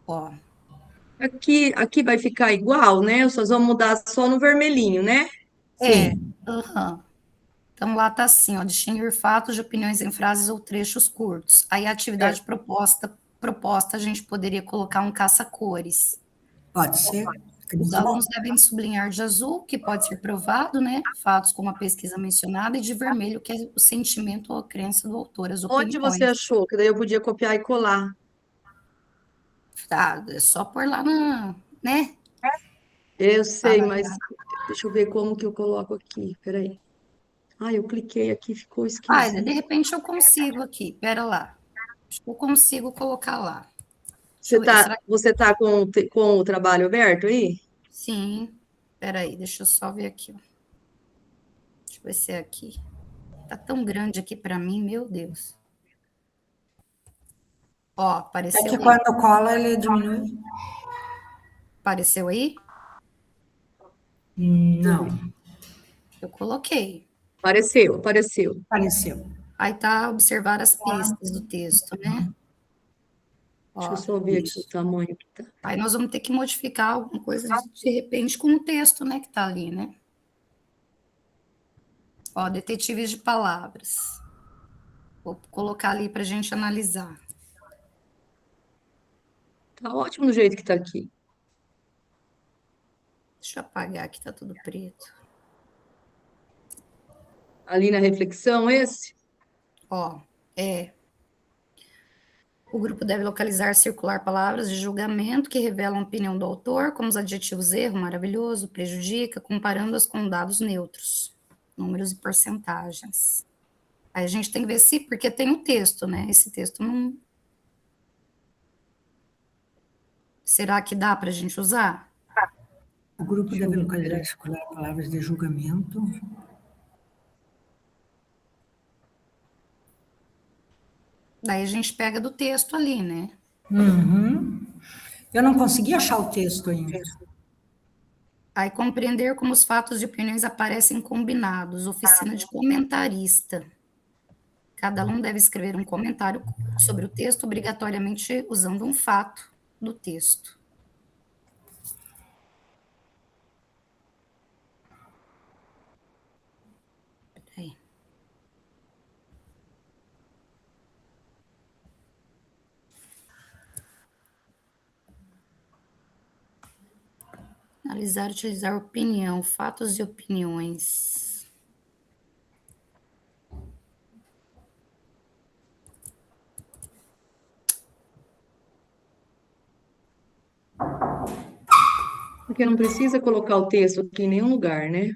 Ó, Aqui vai ficar igual, né? Vocês vão mudar só no vermelhinho, né? Sim, aham. Então lá tá assim, ó, distinguir fatos de opiniões em frases ou trechos curtos. Aí a atividade Certo. proposta a gente poderia colocar um caça-cores. pode ser. Fica Os muito bom. alunos devem sublinhar de azul, que pode ser provado, né? Fatos como a pesquisa mencionada, e de vermelho, que é o sentimento ou a crença do autor, as Onde você opiniões. achou? Que daí eu podia copiar e colar. Tá, é só pôr lá na, né? Eu Lá sei, na- mas deixa eu ver como que eu coloco aqui. Peraí. Ah, eu cliquei aqui, ficou Ah, de esquisito. repente eu consigo aqui, pera lá. Acho que eu consigo colocar lá. Deixa eu ver, será que... Você tá com o trabalho aberto aí? Sim, peraí, deixa eu só ver aqui, ó. Deixa eu ver se é aqui. Tá tão grande aqui para mim, meu Deus. Ó, É que apareceu aí. quando cola, ele diminui? Apareceu aí? Não, Eu coloquei. Apareceu, apareceu. apareceu. Aí tá observar as pistas do texto, né? Deixa eu Ó, só ver aqui o Isso. tamanho que tá. aí nós vamos ter que modificar alguma coisa de repente com o texto, né, que tá ali, né? Ó, detetives de palavras. Vou colocar ali pra gente analisar. Tá ótimo do jeito que tá aqui. Deixa eu apagar que tá tudo preto. Ali na reflexão, esse? Ó, é. O grupo deve localizar, circular palavras de julgamento que revelam a opinião do autor, como os adjetivos erro, maravilhoso, prejudica, comparando-as com dados neutros, números e porcentagens. Aí a gente tem que ver se, porque tem o texto, né? Esse texto não. Será que dá para a gente usar? O grupo Deixa eu deve ver, localizar e peraí. circular palavras de julgamento. Daí a gente pega do texto ali, né? Uhum. Eu não consegui achar o texto ainda. Aí compreender como os fatos e opiniões aparecem combinados, oficina de comentarista. Cada aluno deve escrever um comentário sobre o texto, obrigatoriamente usando um fato do texto. Peraí. Analisar, utilizar opinião, fatos e opiniões. Porque não precisa colocar o texto aqui em nenhum lugar, né?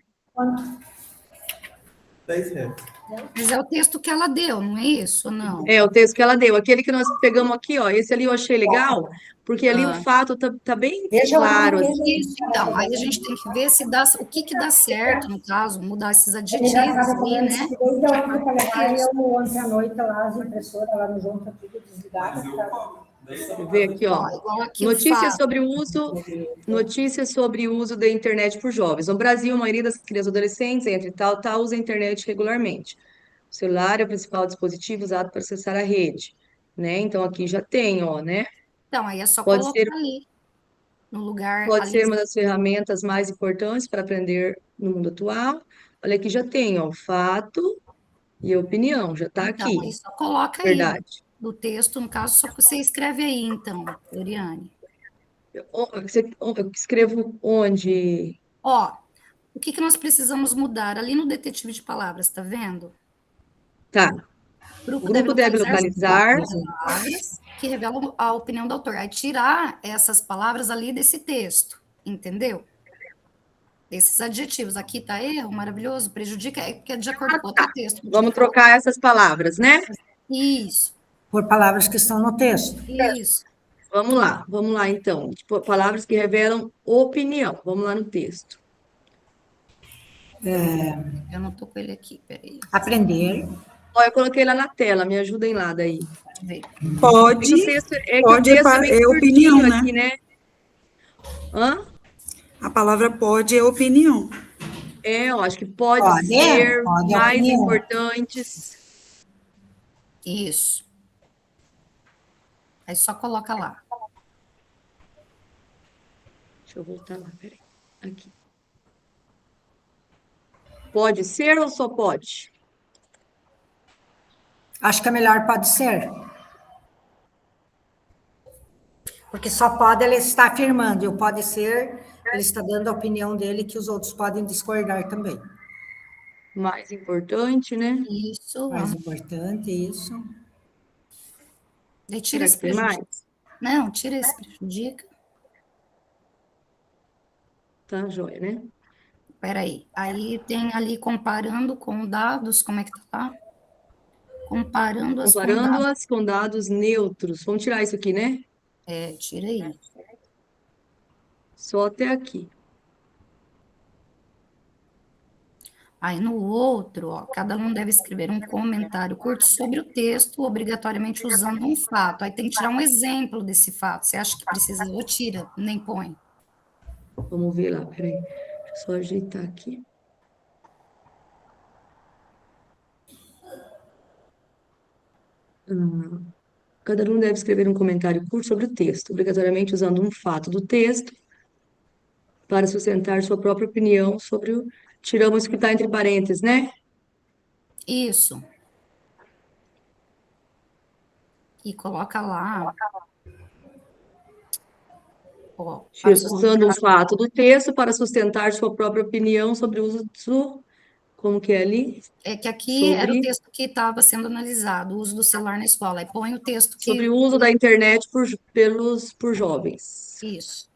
Mas é o texto que ela deu, não é isso? Ou não? É, o texto que ela deu. Aquele que nós pegamos aqui, ó. Esse ali eu achei legal, porque ali o Ah, fato tá bem Veja lá claro, no assim. isso, então. Aí a gente tem que ver se dá, o que que dá certo, no caso, mudar esses Ele já adjetivos estava ali, cobrando né? isso desde a hora que eu levar eu ontem à noite lá, as impressoras lá no João, tá tudo desligado. Deixa eu ver aqui, ó. Ó, igual aqui o fato. Notícias sobre o uso da internet por jovens. No Brasil, a maioria das crianças e adolescentes, entre tal, usa a internet regularmente. O celular é o principal dispositivo usado para acessar a rede, né? Então, aqui já tem, ó, né? Então, aí é só Pode ser, colocar ali, no lugar pode ali. ser uma das ferramentas mais importantes para aprender no mundo atual. Olha, aqui já tem, ó, fato e opinião, já está Então, aqui. aí só coloca aí Verdade. do texto, no caso, só que você escreve aí, então, Oriane. Eu escrevo onde? Ó, o que que nós precisamos mudar? Ali no detetive de palavras, tá vendo? Tá. O O grupo deve localizar palavras que revelam a opinião do autor. Aí tirar essas palavras ali desse texto, entendeu? Esses adjetivos. Aqui tá erro, maravilhoso, prejudica, que é de acordo com outro texto. Vamos trocar essas palavras, né? Isso, Por palavras que estão no texto. isso. Vamos lá então. Tipo, palavras que revelam opinião. Vamos lá no texto. Eu não tô com ele aqui, peraí. Aprender. Ó, eu coloquei lá na tela, me ajudem lá daí. Deixa eu ver. Pode, É que o pode texto é bem é curtinho opinião, né? aqui, né? Hã? A palavra pode é opinião. Eu acho que pode Pode, ser pode mais opinião. importantes. Isso. Aí só coloca lá. Deixa eu voltar lá, peraí. Aqui. Pode ser ou só pode? Acho que é melhor pode ser. Porque só pode ele está afirmando, e o pode ser, ele está dando a opinião dele que os outros podem discordar também. Mais importante, né? Isso. Mais importante isso. Daí tira Será esse que tem mais? prejudica. Não, tira esse prejudica. Tá, joia, né? Peraí. Aí tem ali comparando com dados, como é que tá lá? Comparando-as com dados. Comparando-as com dados neutros. Vamos tirar isso aqui, né? É, tira aí. Só até aqui. Aí no outro, ó, cada um deve escrever um comentário curto sobre o texto, obrigatoriamente usando um fato. Aí tem que tirar um exemplo desse fato. Você acha que precisa ou tira, nem põe. Vamos ver lá, peraí. Deixa eu só ajeitar aqui. Cada um deve escrever um comentário curto sobre o texto, obrigatoriamente usando um fato do texto para sustentar sua própria opinião sobre o. Tiramos o que está entre parênteses, né? Isso. E coloca lá. Ó, Usando um fato do texto para sustentar sua própria opinião sobre o uso do. Como que é ali? é que aqui era o Sobre, texto que estava sendo analisado, o uso do celular na escola. Aí põe o texto que. sobre o uso da internet por jovens. Isso.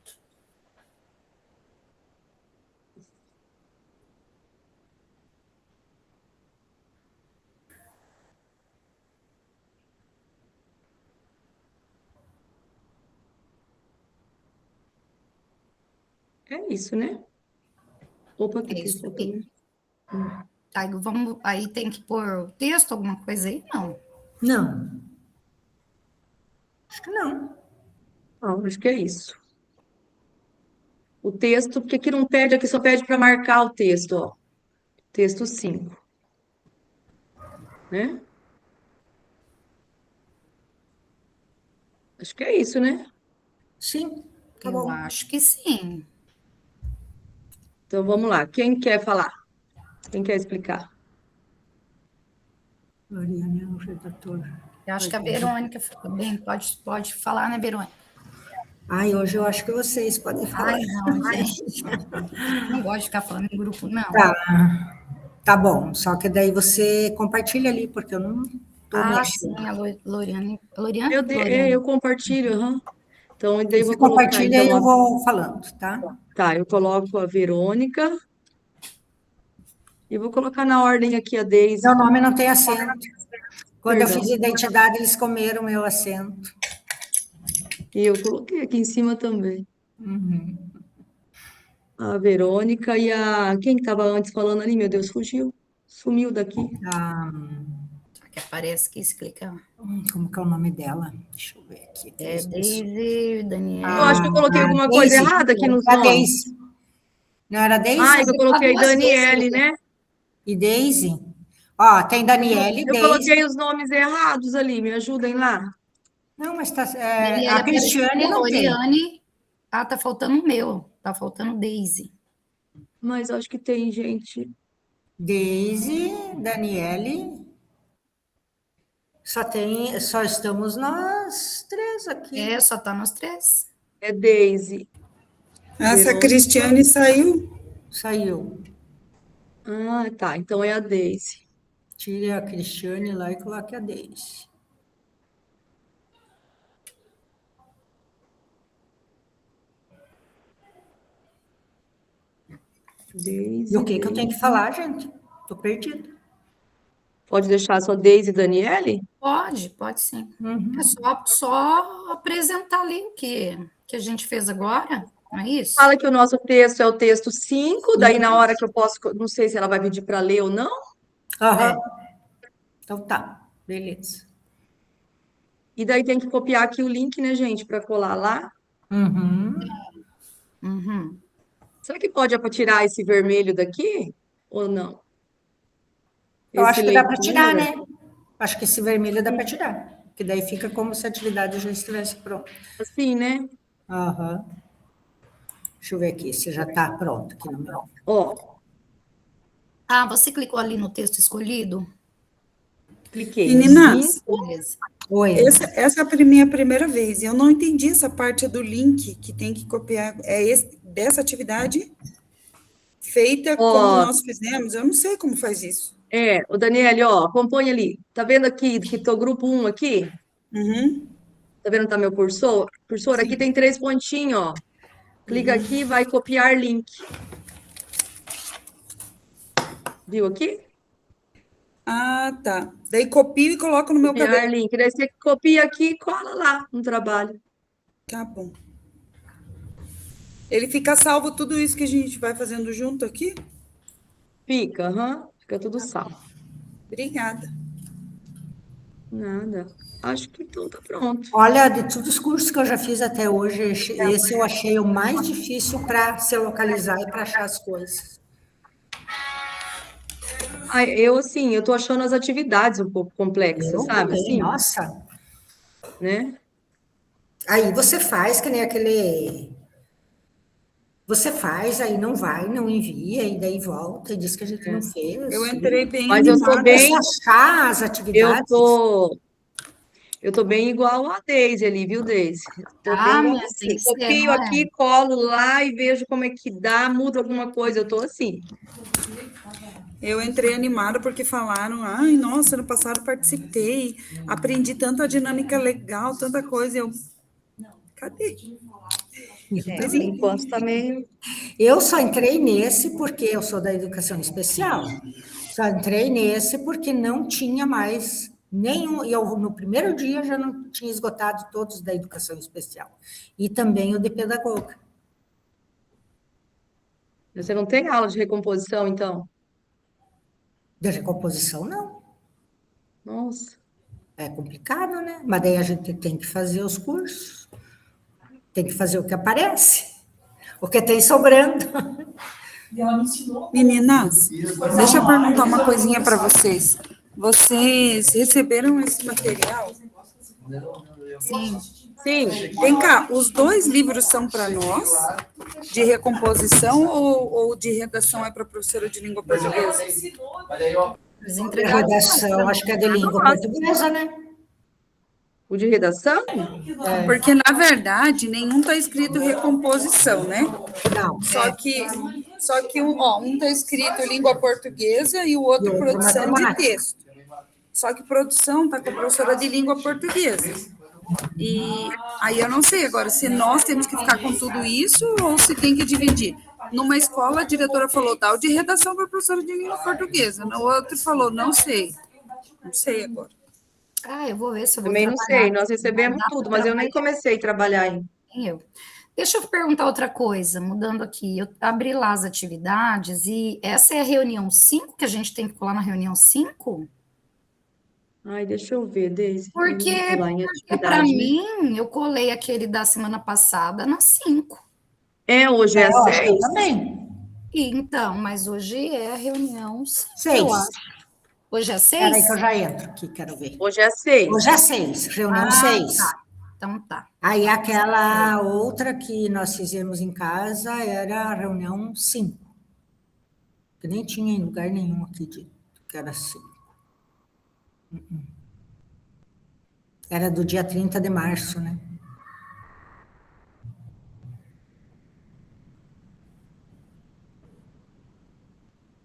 É isso, né? Opa, que É texto isso faltou, aí. né? Aí, aí tem que pôr texto, alguma coisa aí? Não. Não. Acho que não. Não, acho que é isso. O texto, porque aqui não pede, aqui só pede para marcar o texto, ó. Texto 5, né? Acho que é isso, né? Sim, tá Eu bom. acho que sim. Então vamos lá. Quem quer falar? Quem quer explicar? Mariana é o redator. Eu acho que a Verônica também pode falar, né, Verônica? Ai, hoje eu acho que vocês podem falar. Ai, não, gente. Não gosto de ficar falando em grupo, não. Tá bom, só que daí você compartilha ali, porque eu não estou Ah, mexendo. sim, a Loriane. Loriane? Eu compartilho, aham. Então, daí eu Você vou colocar, compartilha e então, eu vou falando, tá? tá, eu coloco a Verônica e vou colocar na ordem aqui a Deise. Meu nome não tem acento. Quando eu Perdão. fiz identidade, eles comeram meu acento. E eu coloquei aqui em cima também. Uhum. A Verônica e a... Quem que estava antes falando ali? Meu Deus, fugiu. Sumiu daqui. Só que aparece que explica. Como que é o nome dela? Deixa eu ver aqui. É Deise, Daniel. Eu acho que eu coloquei alguma coisa Deise. errada aqui nos A nomes. Deise. Não era Deise? Ah, eu coloquei duas vezes, Daniele, Loriane. né? E Deise? Ó, tem Daniele e Eu Deise. coloquei os nomes errados ali, me ajudem lá. Não, mas tá, Daniele a Cristiane apareceu, não tem. Loriane. Ah, tá faltando o meu. Tá faltando Deise. Mas acho que tem gente. Deise, Daniele. Só estamos nós três aqui. É, só tá nós três. É Deise. Essa Verônica. Cristiane saiu. Saiu. Ah, tá. Então é a Deise. Tire a Cristiane lá e coloque a Deise. E o que eu tenho que falar, gente? Estou perdida. Pode deixar só Deise e Daniele? Pode sim. É só apresentar ali o que a gente fez agora, não é isso? Fala que o nosso texto é o texto 5, daí na hora que eu posso, não sei se ela vai pedir para ler ou não. Aham. Então tá, beleza. E daí tem que copiar aqui o link, né, gente, para colar lá. Uhum. Será que pode tirar esse vermelho daqui ou não? Eu acho que dá para tirar, leitura? né? Acho que esse vermelho dá para tirar. Que daí fica como se a atividade já estivesse pronta. Assim, né? Aham. Deixa eu ver aqui se já está pronto aqui no meu. Ó, Ah, você clicou ali no texto escolhido? cliquei. Meninas, Beleza. Oi. essa é a minha primeira vez. Eu não entendi essa parte do link que tem que copiar. Dessa atividade feita como Ó, nós fizemos. Eu não sei como faz isso. o Daniele, ó, acompanha ali. Tá vendo aqui que tô grupo 1 aqui? Uhum, Tá vendo que tá meu cursor? Cursor, aqui tem 3 pontinhos, ó. Clica aqui, vai copiar link. Viu aqui? Ah, tá. Daí copio e coloco no meu Copiar caderno. link. Daí você copia aqui e cola lá no trabalho. Tá bom. Ele fica salvo tudo isso que a gente vai fazendo junto aqui? Fica, fica tudo salvo. Obrigada. Nada. Acho que então tá pronto. Olha, de todos os cursos que eu já fiz até hoje, esse eu achei o mais difícil para se localizar e para achar as coisas. Ai, eu, assim, eu tô achando as atividades um pouco complexas, Eu sabe? também, Assim, nossa. né? Aí você faz que nem aquele. Você faz, aí não vai, não envia, e daí volta e diz que a gente não fez. Eu entrei bem Mas eu tô animada. bem, Achar as eu atividades. tô bem igual a Deise ali, viu, Deise? Tô bem igual a Mas tem você. que ser, Copio não é? aqui, colo lá e vejo como é que dá, mudo alguma coisa. Eu tô assim. Eu entrei animada porque falaram, ai, nossa, ano passado participei, aprendi tanta dinâmica legal, tanta coisa. Eu, cadê? Mas Por enquanto tá meio. Eu só entrei nesse porque eu sou da educação especial. Só entrei nesse porque não tinha mais nenhum. E eu, no primeiro dia, já não tinha esgotado todos da educação especial. E também o de pedagoga. Você não tem aula de recomposição, então? De recomposição, não. Nossa. É complicado, né? Mas daí a gente tem que fazer os cursos. Tem que fazer o que aparece. O que tem sobrando. Meninas, deixa eu perguntar uma coisinha para vocês. Vocês receberam esse material? Sim. Sim, Vem cá, os 2 livros são para nós, de recomposição ou de redação é para a professora de língua portuguesa? Eles A entregaram. redação, acho que é de língua portuguesa, né? o de redação? Porque, na verdade, nenhum está escrito recomposição, né? Não. Só que um está escrito língua portuguesa e o outro E outro produção de matemática. texto. Só que produção está com a professora de língua portuguesa. E aí eu não sei agora se nós temos que ficar com tudo isso ou se tem que dividir. Numa escola, a diretora falou tal de redação para a professora de língua portuguesa. No outro falou, não sei. Não sei agora. Ah, eu vou ver se eu vou Também não trabalhar. sei, nós recebemos Dá tudo, pra mas eu nem comecei a trabalhar ainda. Nem eu. Deixa eu perguntar outra coisa, mudando aqui. Eu abri lá as atividades e essa é a reunião 5 que a gente tem que colar na reunião 5? Ai, deixa eu ver, Deise. Porque, Eu vou lá em porque para atividade, né? mim, eu colei aquele da semana passada na 5. Hoje é Eu acho que eu 6? também. E, então, mas hoje é a reunião 5, eu 6. acho. Hoje é 6? Espera aí que eu já entro aqui, quero ver. Hoje é 6. Hoje é 6, reunião 6. Tá. Então tá. Aí aquela outra que nós fizemos em casa era a reunião 5. Que nem tinha em lugar nenhum aqui de que era 5. Era do dia 30 de março, né?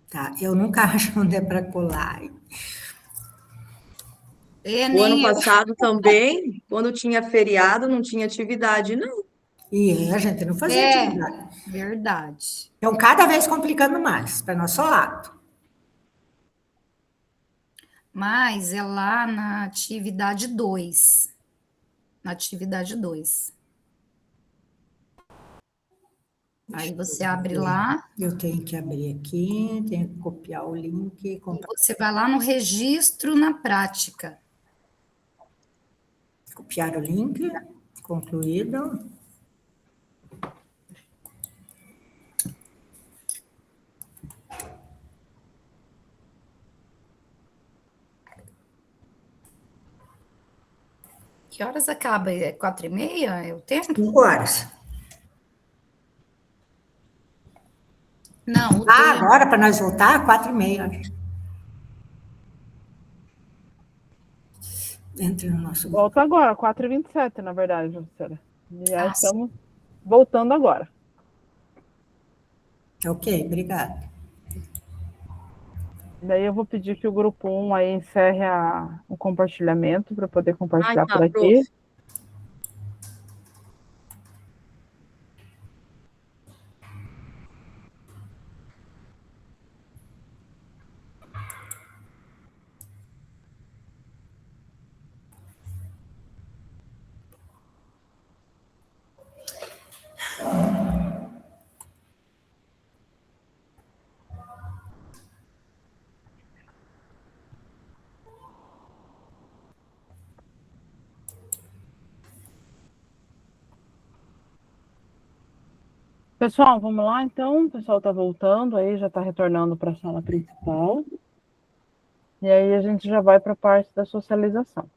Tá, eu nunca acho onde é para colar. O ano Nem eu. passado também, quando tinha feriado, não tinha atividade, não. E a gente não fazia É, atividade. verdade. Então, cada vez complicando mais, para nosso lado. Mas é lá na atividade 2. Na atividade 2. Aí você abre lá Eu tenho que abrir aqui, tenho que copiar o link, e compartilhar. você vai lá no registro na prática. Copiar o link, concluído. Que horas acaba? É 4h30? É o tempo? 5 horas. Não, o Ah, tempo. agora para nós voltar, 4h30. Entre no nosso grupo. Volta agora, 4h27, na verdade, professora. Já Ah, sim. estamos voltando agora. Ok, obrigada. Daí eu vou pedir que o grupo 1 aí encerre o compartilhamento para poder Ai, compartilhar por tá, prof. aqui. Pessoal, vamos lá então. O pessoal está voltando aí, já está retornando para a sala principal. E aí a gente já vai para a parte da socialização.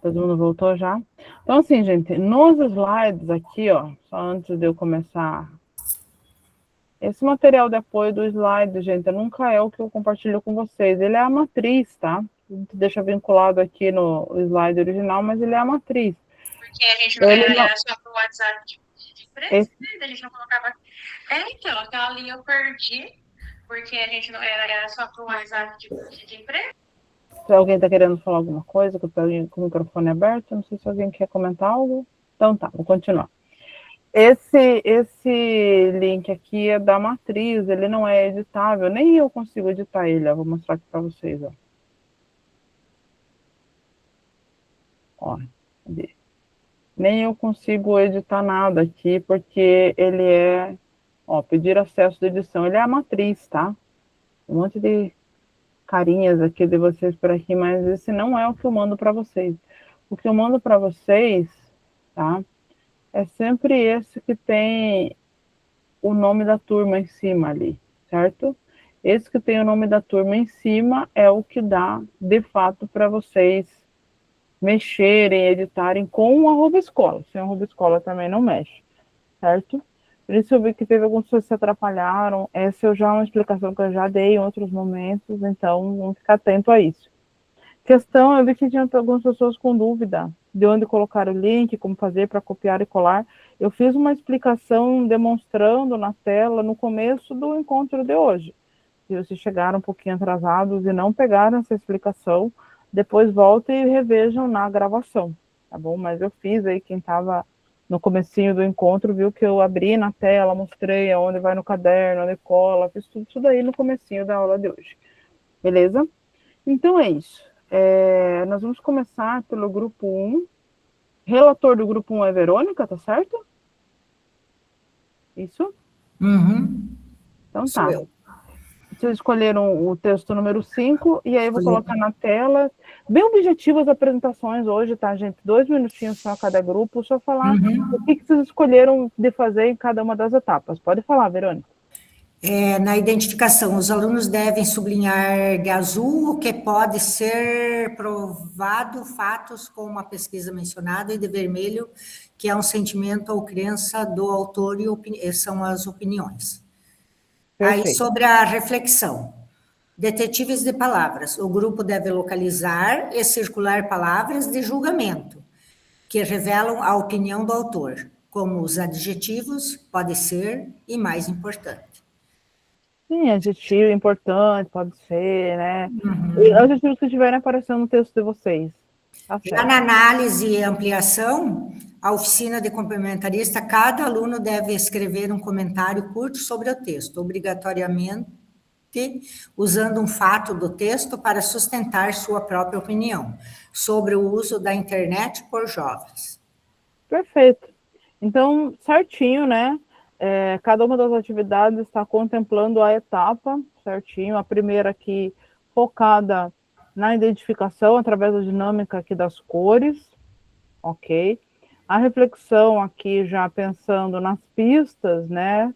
Todo mundo voltou já? Então, assim, gente, nos slides aqui, ó, só antes de eu começar. Esse material de apoio do slide, gente, nunca é o que eu compartilho com vocês. Ele é a matriz, tá? A gente deixa vinculado aqui no slide original, mas ele é a matriz. Porque a gente não era só pro WhatsApp de empresa, né? A gente não colocava. Então, aquela linha eu perdi, porque a gente não era só pro WhatsApp de empresa. Se alguém está querendo falar alguma coisa, que eu estou com o microfone aberto, não sei se alguém quer comentar algo. Então tá, vou continuar. Esse link aqui é da matriz, ele não é editável, nem eu consigo editar ele, ó, vou mostrar aqui para vocês. Ó, cadê? Nem eu consigo editar nada aqui, porque ele é, ó, pedir acesso de edição, ele é a matriz, tá? Um monte de carinhas aqui de vocês por aqui, mas esse não é o que eu mando para vocês. O que eu mando para vocês, tá? É sempre esse que tem o nome da turma em cima ali, certo? Esse que tem o nome da turma em cima é o que dá, de fato, para vocês mexerem, editarem com o @escola. Sem o @escola também não mexe, certo? Por isso eu vi que teve algumas pessoas que se atrapalharam. Essa já é uma explicação que eu já dei em outros momentos, então vamos ficar atento a isso. Questão, eu vi que tinha algumas pessoas com dúvida de onde colocar o link, como fazer para copiar e colar. Eu fiz uma explicação demonstrando na tela no começo do encontro de hoje. Se vocês chegaram um pouquinho atrasados e não pegaram essa explicação, depois voltem e revejam na gravação, tá bom? Mas eu fiz aí, quem estava no comecinho do encontro, viu que eu abri na tela, mostrei aonde vai no caderno, onde cola, fiz tudo isso daí no comecinho da aula de hoje. Beleza? Então é isso. Nós vamos começar pelo grupo 1. Relator do grupo 1 é Verônica, tá certo? Isso? Uhum. Então Sou tá. eu. Vocês escolheram o texto número 5, e aí eu vou colocar na tela. Bem objetivo as apresentações hoje, tá, gente? 2 minutinhos só a cada grupo, só falar o que vocês escolheram de fazer em cada uma das etapas. Pode falar, Verônica. Na identificação, os alunos devem sublinhar de azul o que pode ser provado, fatos como a pesquisa mencionada, e de vermelho, que é um sentimento ou crença do autor e são as opiniões. Perfeito. Aí, sobre a reflexão. Detetives de palavras. O grupo deve localizar e circular palavras de julgamento, que revelam a opinião do autor, como os adjetivos, pode ser e mais importante. Sim, adjetivo importante, pode ser, né? E adjetivos que estiverem aparecendo no texto de vocês. Tá Já certo. na análise e ampliação, a oficina de complementarista, cada aluno deve escrever um comentário curto sobre o texto, obrigatoriamente usando um fato do texto para sustentar sua própria opinião sobre o uso da internet por jovens. Perfeito. Então, certinho, né? Cada uma das atividades está contemplando a etapa, certinho. A primeira aqui focada na identificação através da dinâmica aqui das cores, ok? A reflexão aqui já pensando nas pistas, né?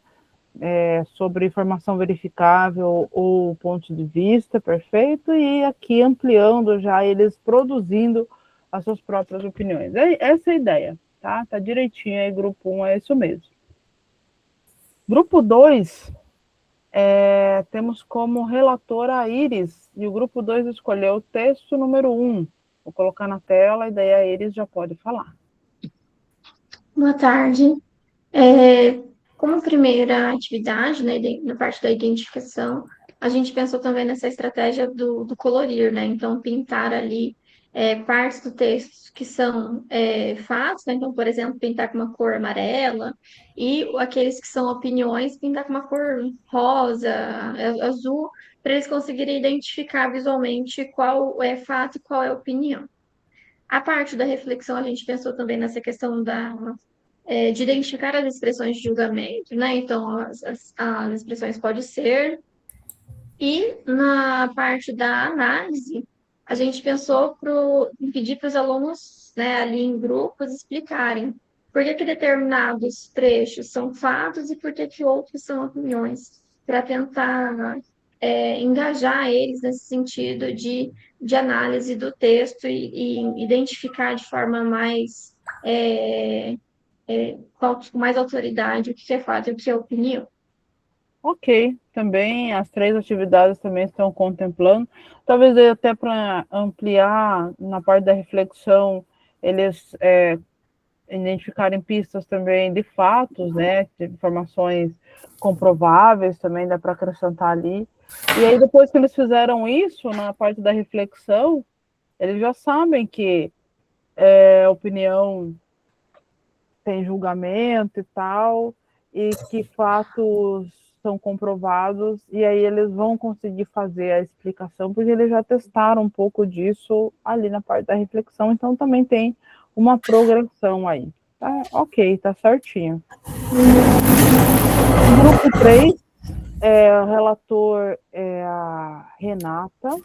Sobre informação verificável ou ponto de vista, perfeito? E aqui ampliando já eles produzindo as suas próprias opiniões. Essa é a ideia, tá? Tá direitinho aí, grupo 1 é isso mesmo. Grupo 2, temos como relatora a Iris, e o grupo 2 escolheu o texto número 1. Vou colocar na tela, e daí a Iris já pode falar. Boa tarde. Como primeira atividade, né, na parte da identificação, a gente pensou também nessa estratégia do colorir, né? Então, pintar ali partes do texto que são fatos, né? Então, por exemplo, pintar com uma cor amarela, e aqueles que são opiniões, pintar com uma cor rosa, azul, para eles conseguirem identificar visualmente qual é fato e qual é opinião. A parte da reflexão, a gente pensou também nessa questão de identificar as expressões de julgamento, né? Então, as expressões pode ser. E na parte da análise, a gente pensou pedir para os alunos, né, ali em grupos, explicarem por que determinados trechos são fatos e por que outros são opiniões, para tentar engajar eles nesse sentido de análise do texto e identificar de forma mais com mais autoridade o que é fato e o que é opinião. Ok, também as 3 atividades também estão contemplando. Talvez até para ampliar na parte da reflexão, eles identificarem pistas também de fatos, né? De informações comprováveis também dá para acrescentar ali. E aí, depois que eles fizeram isso, na parte da reflexão, eles já sabem que opinião tem julgamento e tal, e que fatos são comprovados, e aí eles vão conseguir fazer a explicação, porque eles já testaram um pouco disso ali na parte da reflexão, então também tem uma progressão aí. Tá, ok, tá certinho. O grupo 3, o relator é a Renata,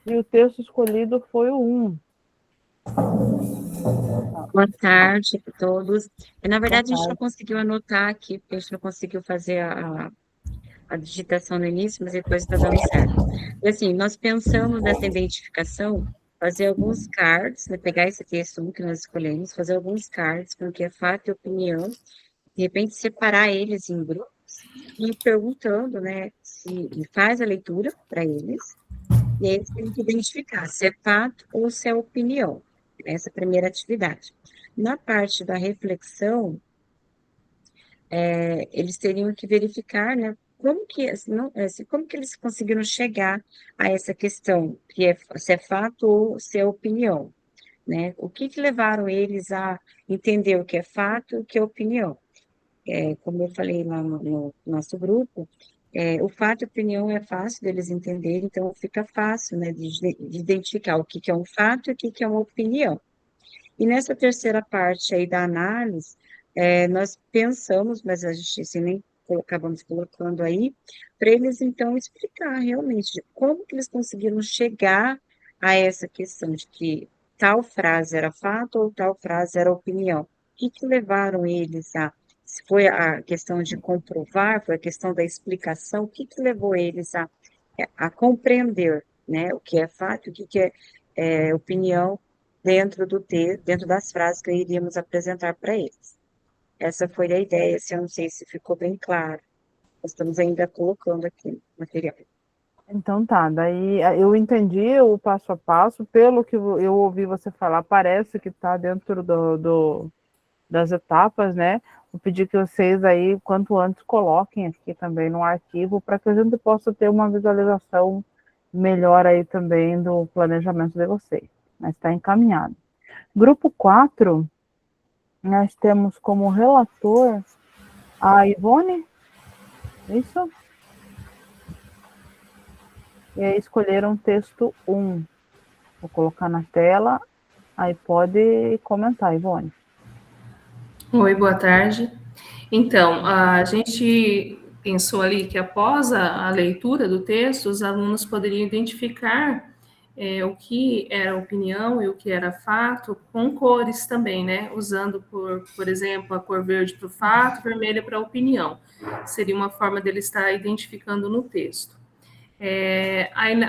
e o texto escolhido foi o 1. Boa tarde a todos. Na verdade, a gente não conseguiu anotar aqui, porque a gente não conseguiu fazer a digitação no início, mas depois está dando certo. E assim, nós pensamos nessa identificação, fazer alguns cards, né, pegar esse texto que nós escolhemos, fazer alguns cards com o que é fato e opinião, de repente separar eles em grupos e perguntando, né, se faz a leitura para eles, e eles têm que identificar se é fato ou se é opinião. Essa é a primeira atividade. Na parte da reflexão, eles teriam que verificar, né, como que eles conseguiram chegar a essa questão, se é fato ou se é opinião, né? O que levaram eles a entender o que é fato e o que é opinião? Como eu falei lá no nosso grupo, o fato e a opinião é fácil deles entenderem, então fica fácil, né, de identificar o que é um fato e o que é uma opinião. E nessa terceira parte aí da análise, nós pensamos, mas a gente assim, nem acabamos colocando aí, para eles então explicar realmente como que eles conseguiram chegar a essa questão de que tal frase era fato ou tal frase era opinião. O que levaram eles se foi a questão de comprovar, foi a questão da explicação, o que levou eles a compreender, né, o que é fato, o que é opinião, dentro das frases que iríamos apresentar para eles. Essa foi a ideia, eu não sei se ficou bem claro. Nós estamos ainda colocando aqui no material. Então tá, daí eu entendi o passo a passo, pelo que eu ouvi você falar, parece que está dentro das etapas, né? Vou pedir que vocês aí, quanto antes, coloquem aqui também no arquivo, para que a gente possa ter uma visualização melhor aí também do planejamento de vocês. Mas está encaminhado. Grupo 4, nós temos como relator a Ivone, isso? E aí escolheram texto 1. Vou colocar na tela, aí pode comentar, Ivone. Oi, boa tarde. Então, a gente pensou ali que após a leitura do texto, os alunos poderiam identificar o que era opinião e o que era fato com cores também, né? Usando, por exemplo, a cor verde para o fato, vermelha para a opinião. Seria uma forma dele estar identificando no texto.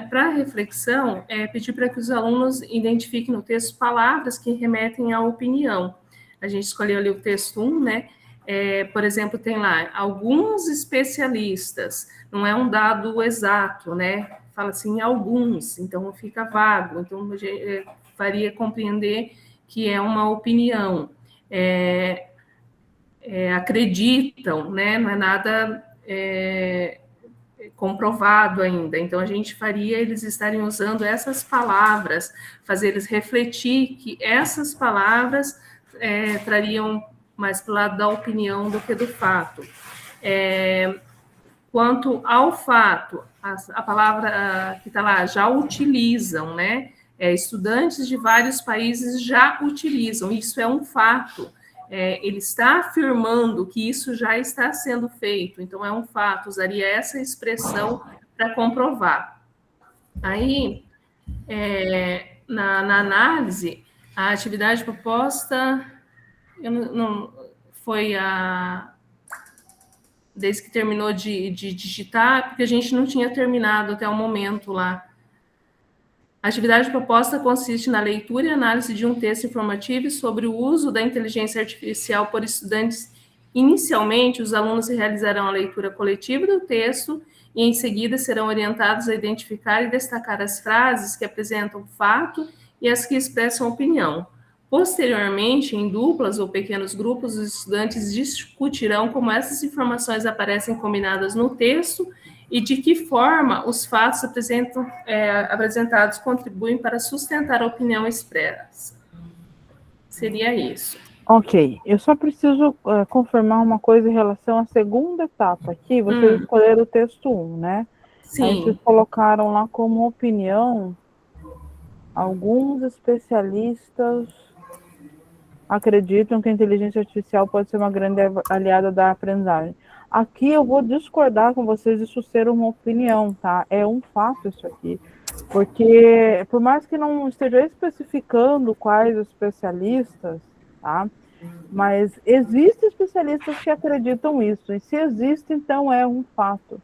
Para reflexão, pedir para que os alunos identifiquem no texto palavras que remetem à opinião. A gente escolheu ali o texto 1, né? Por exemplo, tem lá, alguns especialistas, não é um dado exato, né? Fala assim, alguns, então fica vago, então faria compreender que é uma opinião. Acreditam, né? Não é nada comprovado ainda, então a gente faria eles estarem usando essas palavras, fazer eles refletir que essas palavras trariam mais para o lado da opinião do que do fato. Quanto ao fato, a palavra que está lá, já utilizam, né? Estudantes de vários países já utilizam, isso é um fato. Ele está afirmando que isso já está sendo feito, então é um fato, usaria essa expressão para comprovar. Aí, na análise, a atividade proposta foi desde que terminou de digitar, porque a gente não tinha terminado até o momento lá. A atividade proposta consiste na leitura e análise de um texto informativo sobre o uso da inteligência artificial por estudantes. Inicialmente, os alunos realizarão a leitura coletiva do texto e, em seguida, serão orientados a identificar e destacar as frases que apresentam fato e as que expressam opinião. Posteriormente, em duplas ou pequenos grupos, os estudantes discutirão como essas informações aparecem combinadas no texto e de que forma os fatos apresentados contribuem para sustentar a opinião expressa. Seria isso. Ok, eu só preciso confirmar uma coisa em relação à segunda etapa aqui. Vocês escolheram o texto 1, né? Sim. Aí vocês colocaram lá como opinião, alguns especialistas acreditam que a inteligência artificial pode ser uma grande aliada da aprendizagem. Aqui eu vou discordar com vocês disso ser uma opinião, tá? É um fato isso aqui. Porque, por mais que não esteja especificando quais especialistas, tá? Mas existem especialistas que acreditam isso. E se existe, então é um fato,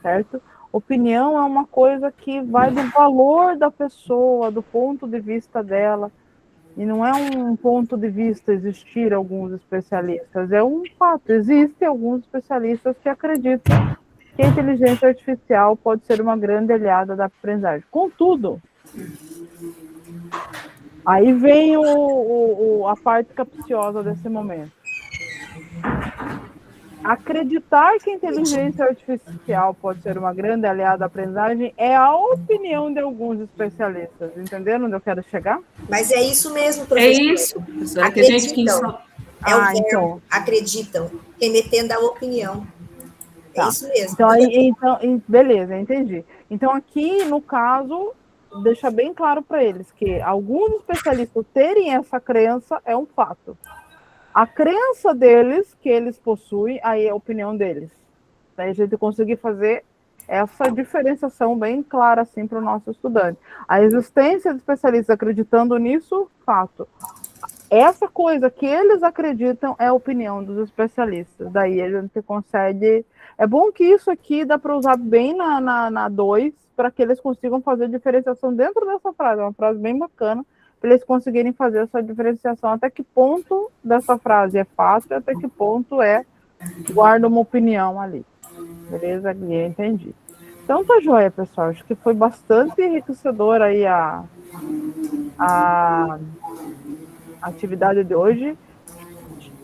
certo? Opinião é uma coisa que vai do valor da pessoa, do ponto de vista dela. E não é um ponto de vista existir alguns especialistas, é um fato. Existem alguns especialistas que acreditam que a inteligência artificial pode ser uma grande aliada da aprendizagem. Contudo, aí vem a parte capciosa desse momento. Acreditar que a inteligência artificial pode ser uma grande aliada da aprendizagem é a opinião de alguns especialistas. Entenderam onde eu quero chegar? Mas é isso mesmo, professor. É isso, professora, que a gente quis... É o verbo, então. Acreditam, remetendo à opinião. É isso mesmo. Então, beleza, entendi. Então, aqui, no caso, deixa bem claro para eles que alguns especialistas terem essa crença é um fato. A crença deles, que eles possuem, aí é a opinião deles. Daí a gente conseguir fazer essa diferenciação bem clara assim, para o nosso estudante. A existência de especialistas acreditando nisso, fato. Essa coisa que eles acreditam é a opinião dos especialistas. Daí a gente consegue... É bom que isso aqui dá para usar bem na 2, para que eles consigam fazer diferenciação dentro dessa frase. É uma frase bem bacana, para eles conseguirem fazer essa diferenciação, até que ponto dessa frase é fato e até que ponto guarda uma opinião ali. Beleza? Eu entendi. Então tá joia, pessoal. Acho que foi bastante enriquecedora aí a atividade de hoje.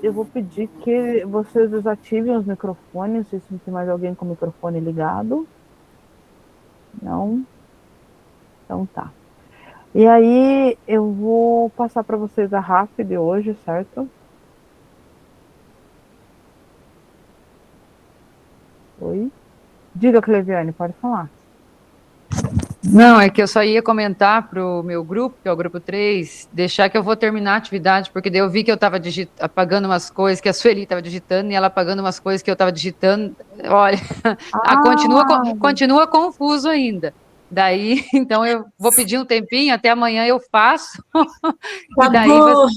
eu vou pedir que vocês desativem os microfones, se tem mais alguém com o microfone ligado. Não? Então tá. E aí, eu vou passar para vocês a RAF de hoje, certo? Oi? Diga, Cleviane, pode falar. Não, é que eu só ia comentar para o meu grupo, que é o grupo 3, deixar que eu vou terminar a atividade, porque daí eu vi que eu estava apagando umas coisas que a Sueli estava digitando e ela apagando umas coisas que eu estava digitando. Olha, continua confuso ainda. Daí, então eu vou pedir um tempinho, até amanhã eu faço. Tá e daí bom.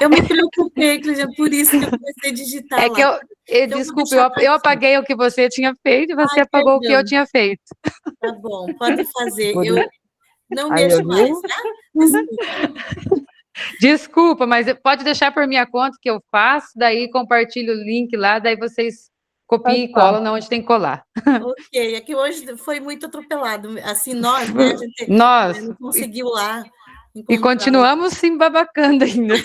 Eu me preocupei, Cláudia, por isso que eu comecei a digitar é lá. que Então, desculpe, eu apaguei o que você tinha feito e você Ai, apagou o que eu perdão. tinha feito. Tá bom, pode fazer. Por Eu isso. não Aí, mexo mais, viu? tá? Desculpa. Desculpa, mas pode deixar por minha conta que eu faço, daí compartilho o link lá, daí vocês copiam e colam onde tem que colar. Ok, é que hoje foi muito atropelado. Assim, nós, né, a gente Nós, não conseguiu lá e encontrar. continuamos se embabacando ainda.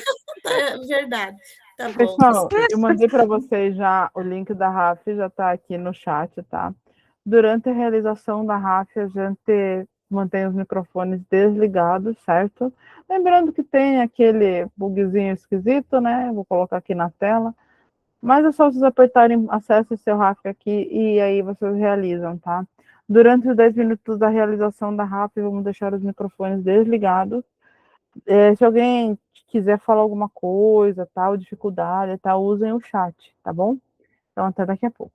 É verdade. Tá bom. Pessoal, eu mandei para vocês já o link da RAF, já está aqui no chat, tá? Durante a realização da RAF, a gente mantém os microfones desligados, certo? Lembrando que tem aquele bugzinho esquisito, né? Vou colocar aqui na tela. Mas é só vocês apertarem acesse seu RAF aqui e aí vocês realizam, tá? Durante os 10 minutos da realização da RAF, vamos deixar os microfones desligados. Se alguém quiser falar alguma coisa, tal, dificuldade, tal, usem o chat, tá bom? Então, até daqui a pouco.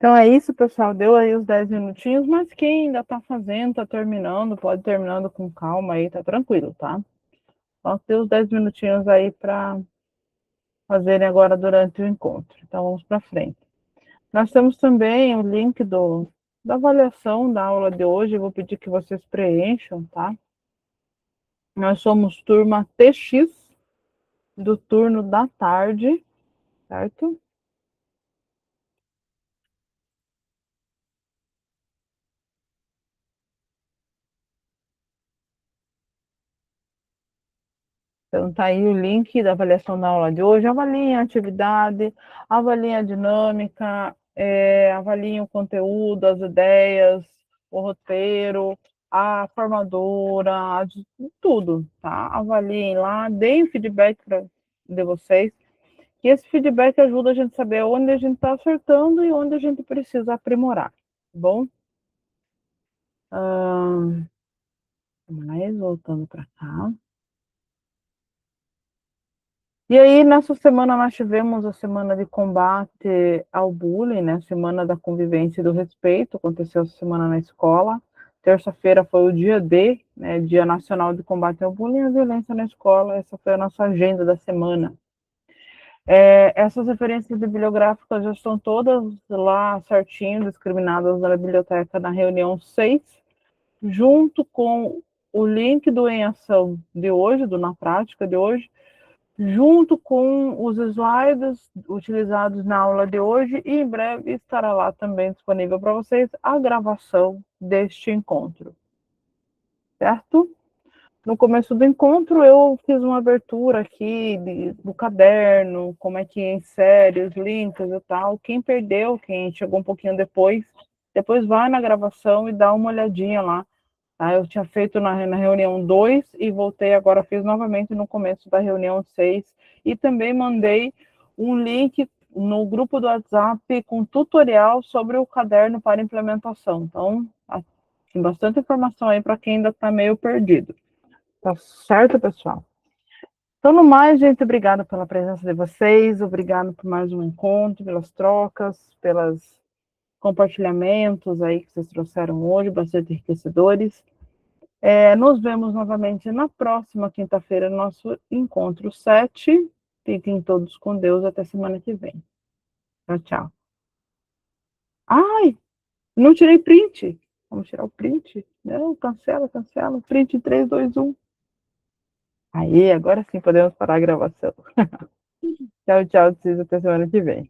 Então é isso, pessoal. Deu aí os 10 minutinhos, mas quem ainda está fazendo, está terminando, pode ir terminando com calma aí, tá tranquilo, tá? Vamos ter os 10 minutinhos aí para fazerem agora durante o encontro. Então vamos para frente. Nós temos também o link da avaliação da aula de hoje. Eu vou pedir que vocês preencham, tá? Nós somos turma TX, do turno da tarde, certo? Então, tá aí o link da avaliação da aula de hoje. Avaliem a atividade, avaliem a dinâmica, avaliem o conteúdo, as ideias, o roteiro, a formadora, tudo, tá? Avaliem lá, deem feedback de vocês, que esse feedback ajuda a gente a saber onde a gente está acertando e onde a gente precisa aprimorar, tá bom? Mais, voltando para cá. E aí, nessa semana, nós tivemos a semana de combate ao bullying, né? Semana da convivência e do respeito, aconteceu essa semana na escola. Terça-feira foi o dia D, né? Dia Nacional de Combate ao Bullying e à Violência na Escola. Essa foi a nossa agenda da semana. Essas referências bibliográficas já estão todas lá certinho, discriminadas na biblioteca na reunião 6, junto com o link do Em Ação de hoje, do Na Prática de hoje, junto com os slides utilizados na aula de hoje, e em breve estará lá também disponível para vocês a gravação deste encontro. Certo? No começo do encontro, eu fiz uma abertura aqui do caderno, como é que insere os links e tal. Quem perdeu, quem chegou um pouquinho depois vai na gravação e dá uma olhadinha lá. Tá? Eu tinha feito na reunião 2 e voltei agora, fiz novamente no começo da reunião 6. E também mandei um link no grupo do WhatsApp com tutorial sobre o caderno para implementação. Então, tem bastante informação aí para quem ainda está meio perdido. Tá certo, pessoal? Então, no mais, gente, obrigada pela presença de vocês, obrigado por mais um encontro, pelas trocas, pelos compartilhamentos aí que vocês trouxeram hoje, bastante enriquecedores. Nos vemos novamente na próxima quinta-feira, nosso encontro 7. Fiquem todos com Deus, até semana que vem. Tchau, tchau. Ai, não tirei print. Vamos tirar o print? Não, cancela. Print 3, 2, 1. Aí, agora sim podemos parar a gravação. Tchau, tchau, até semana que vem.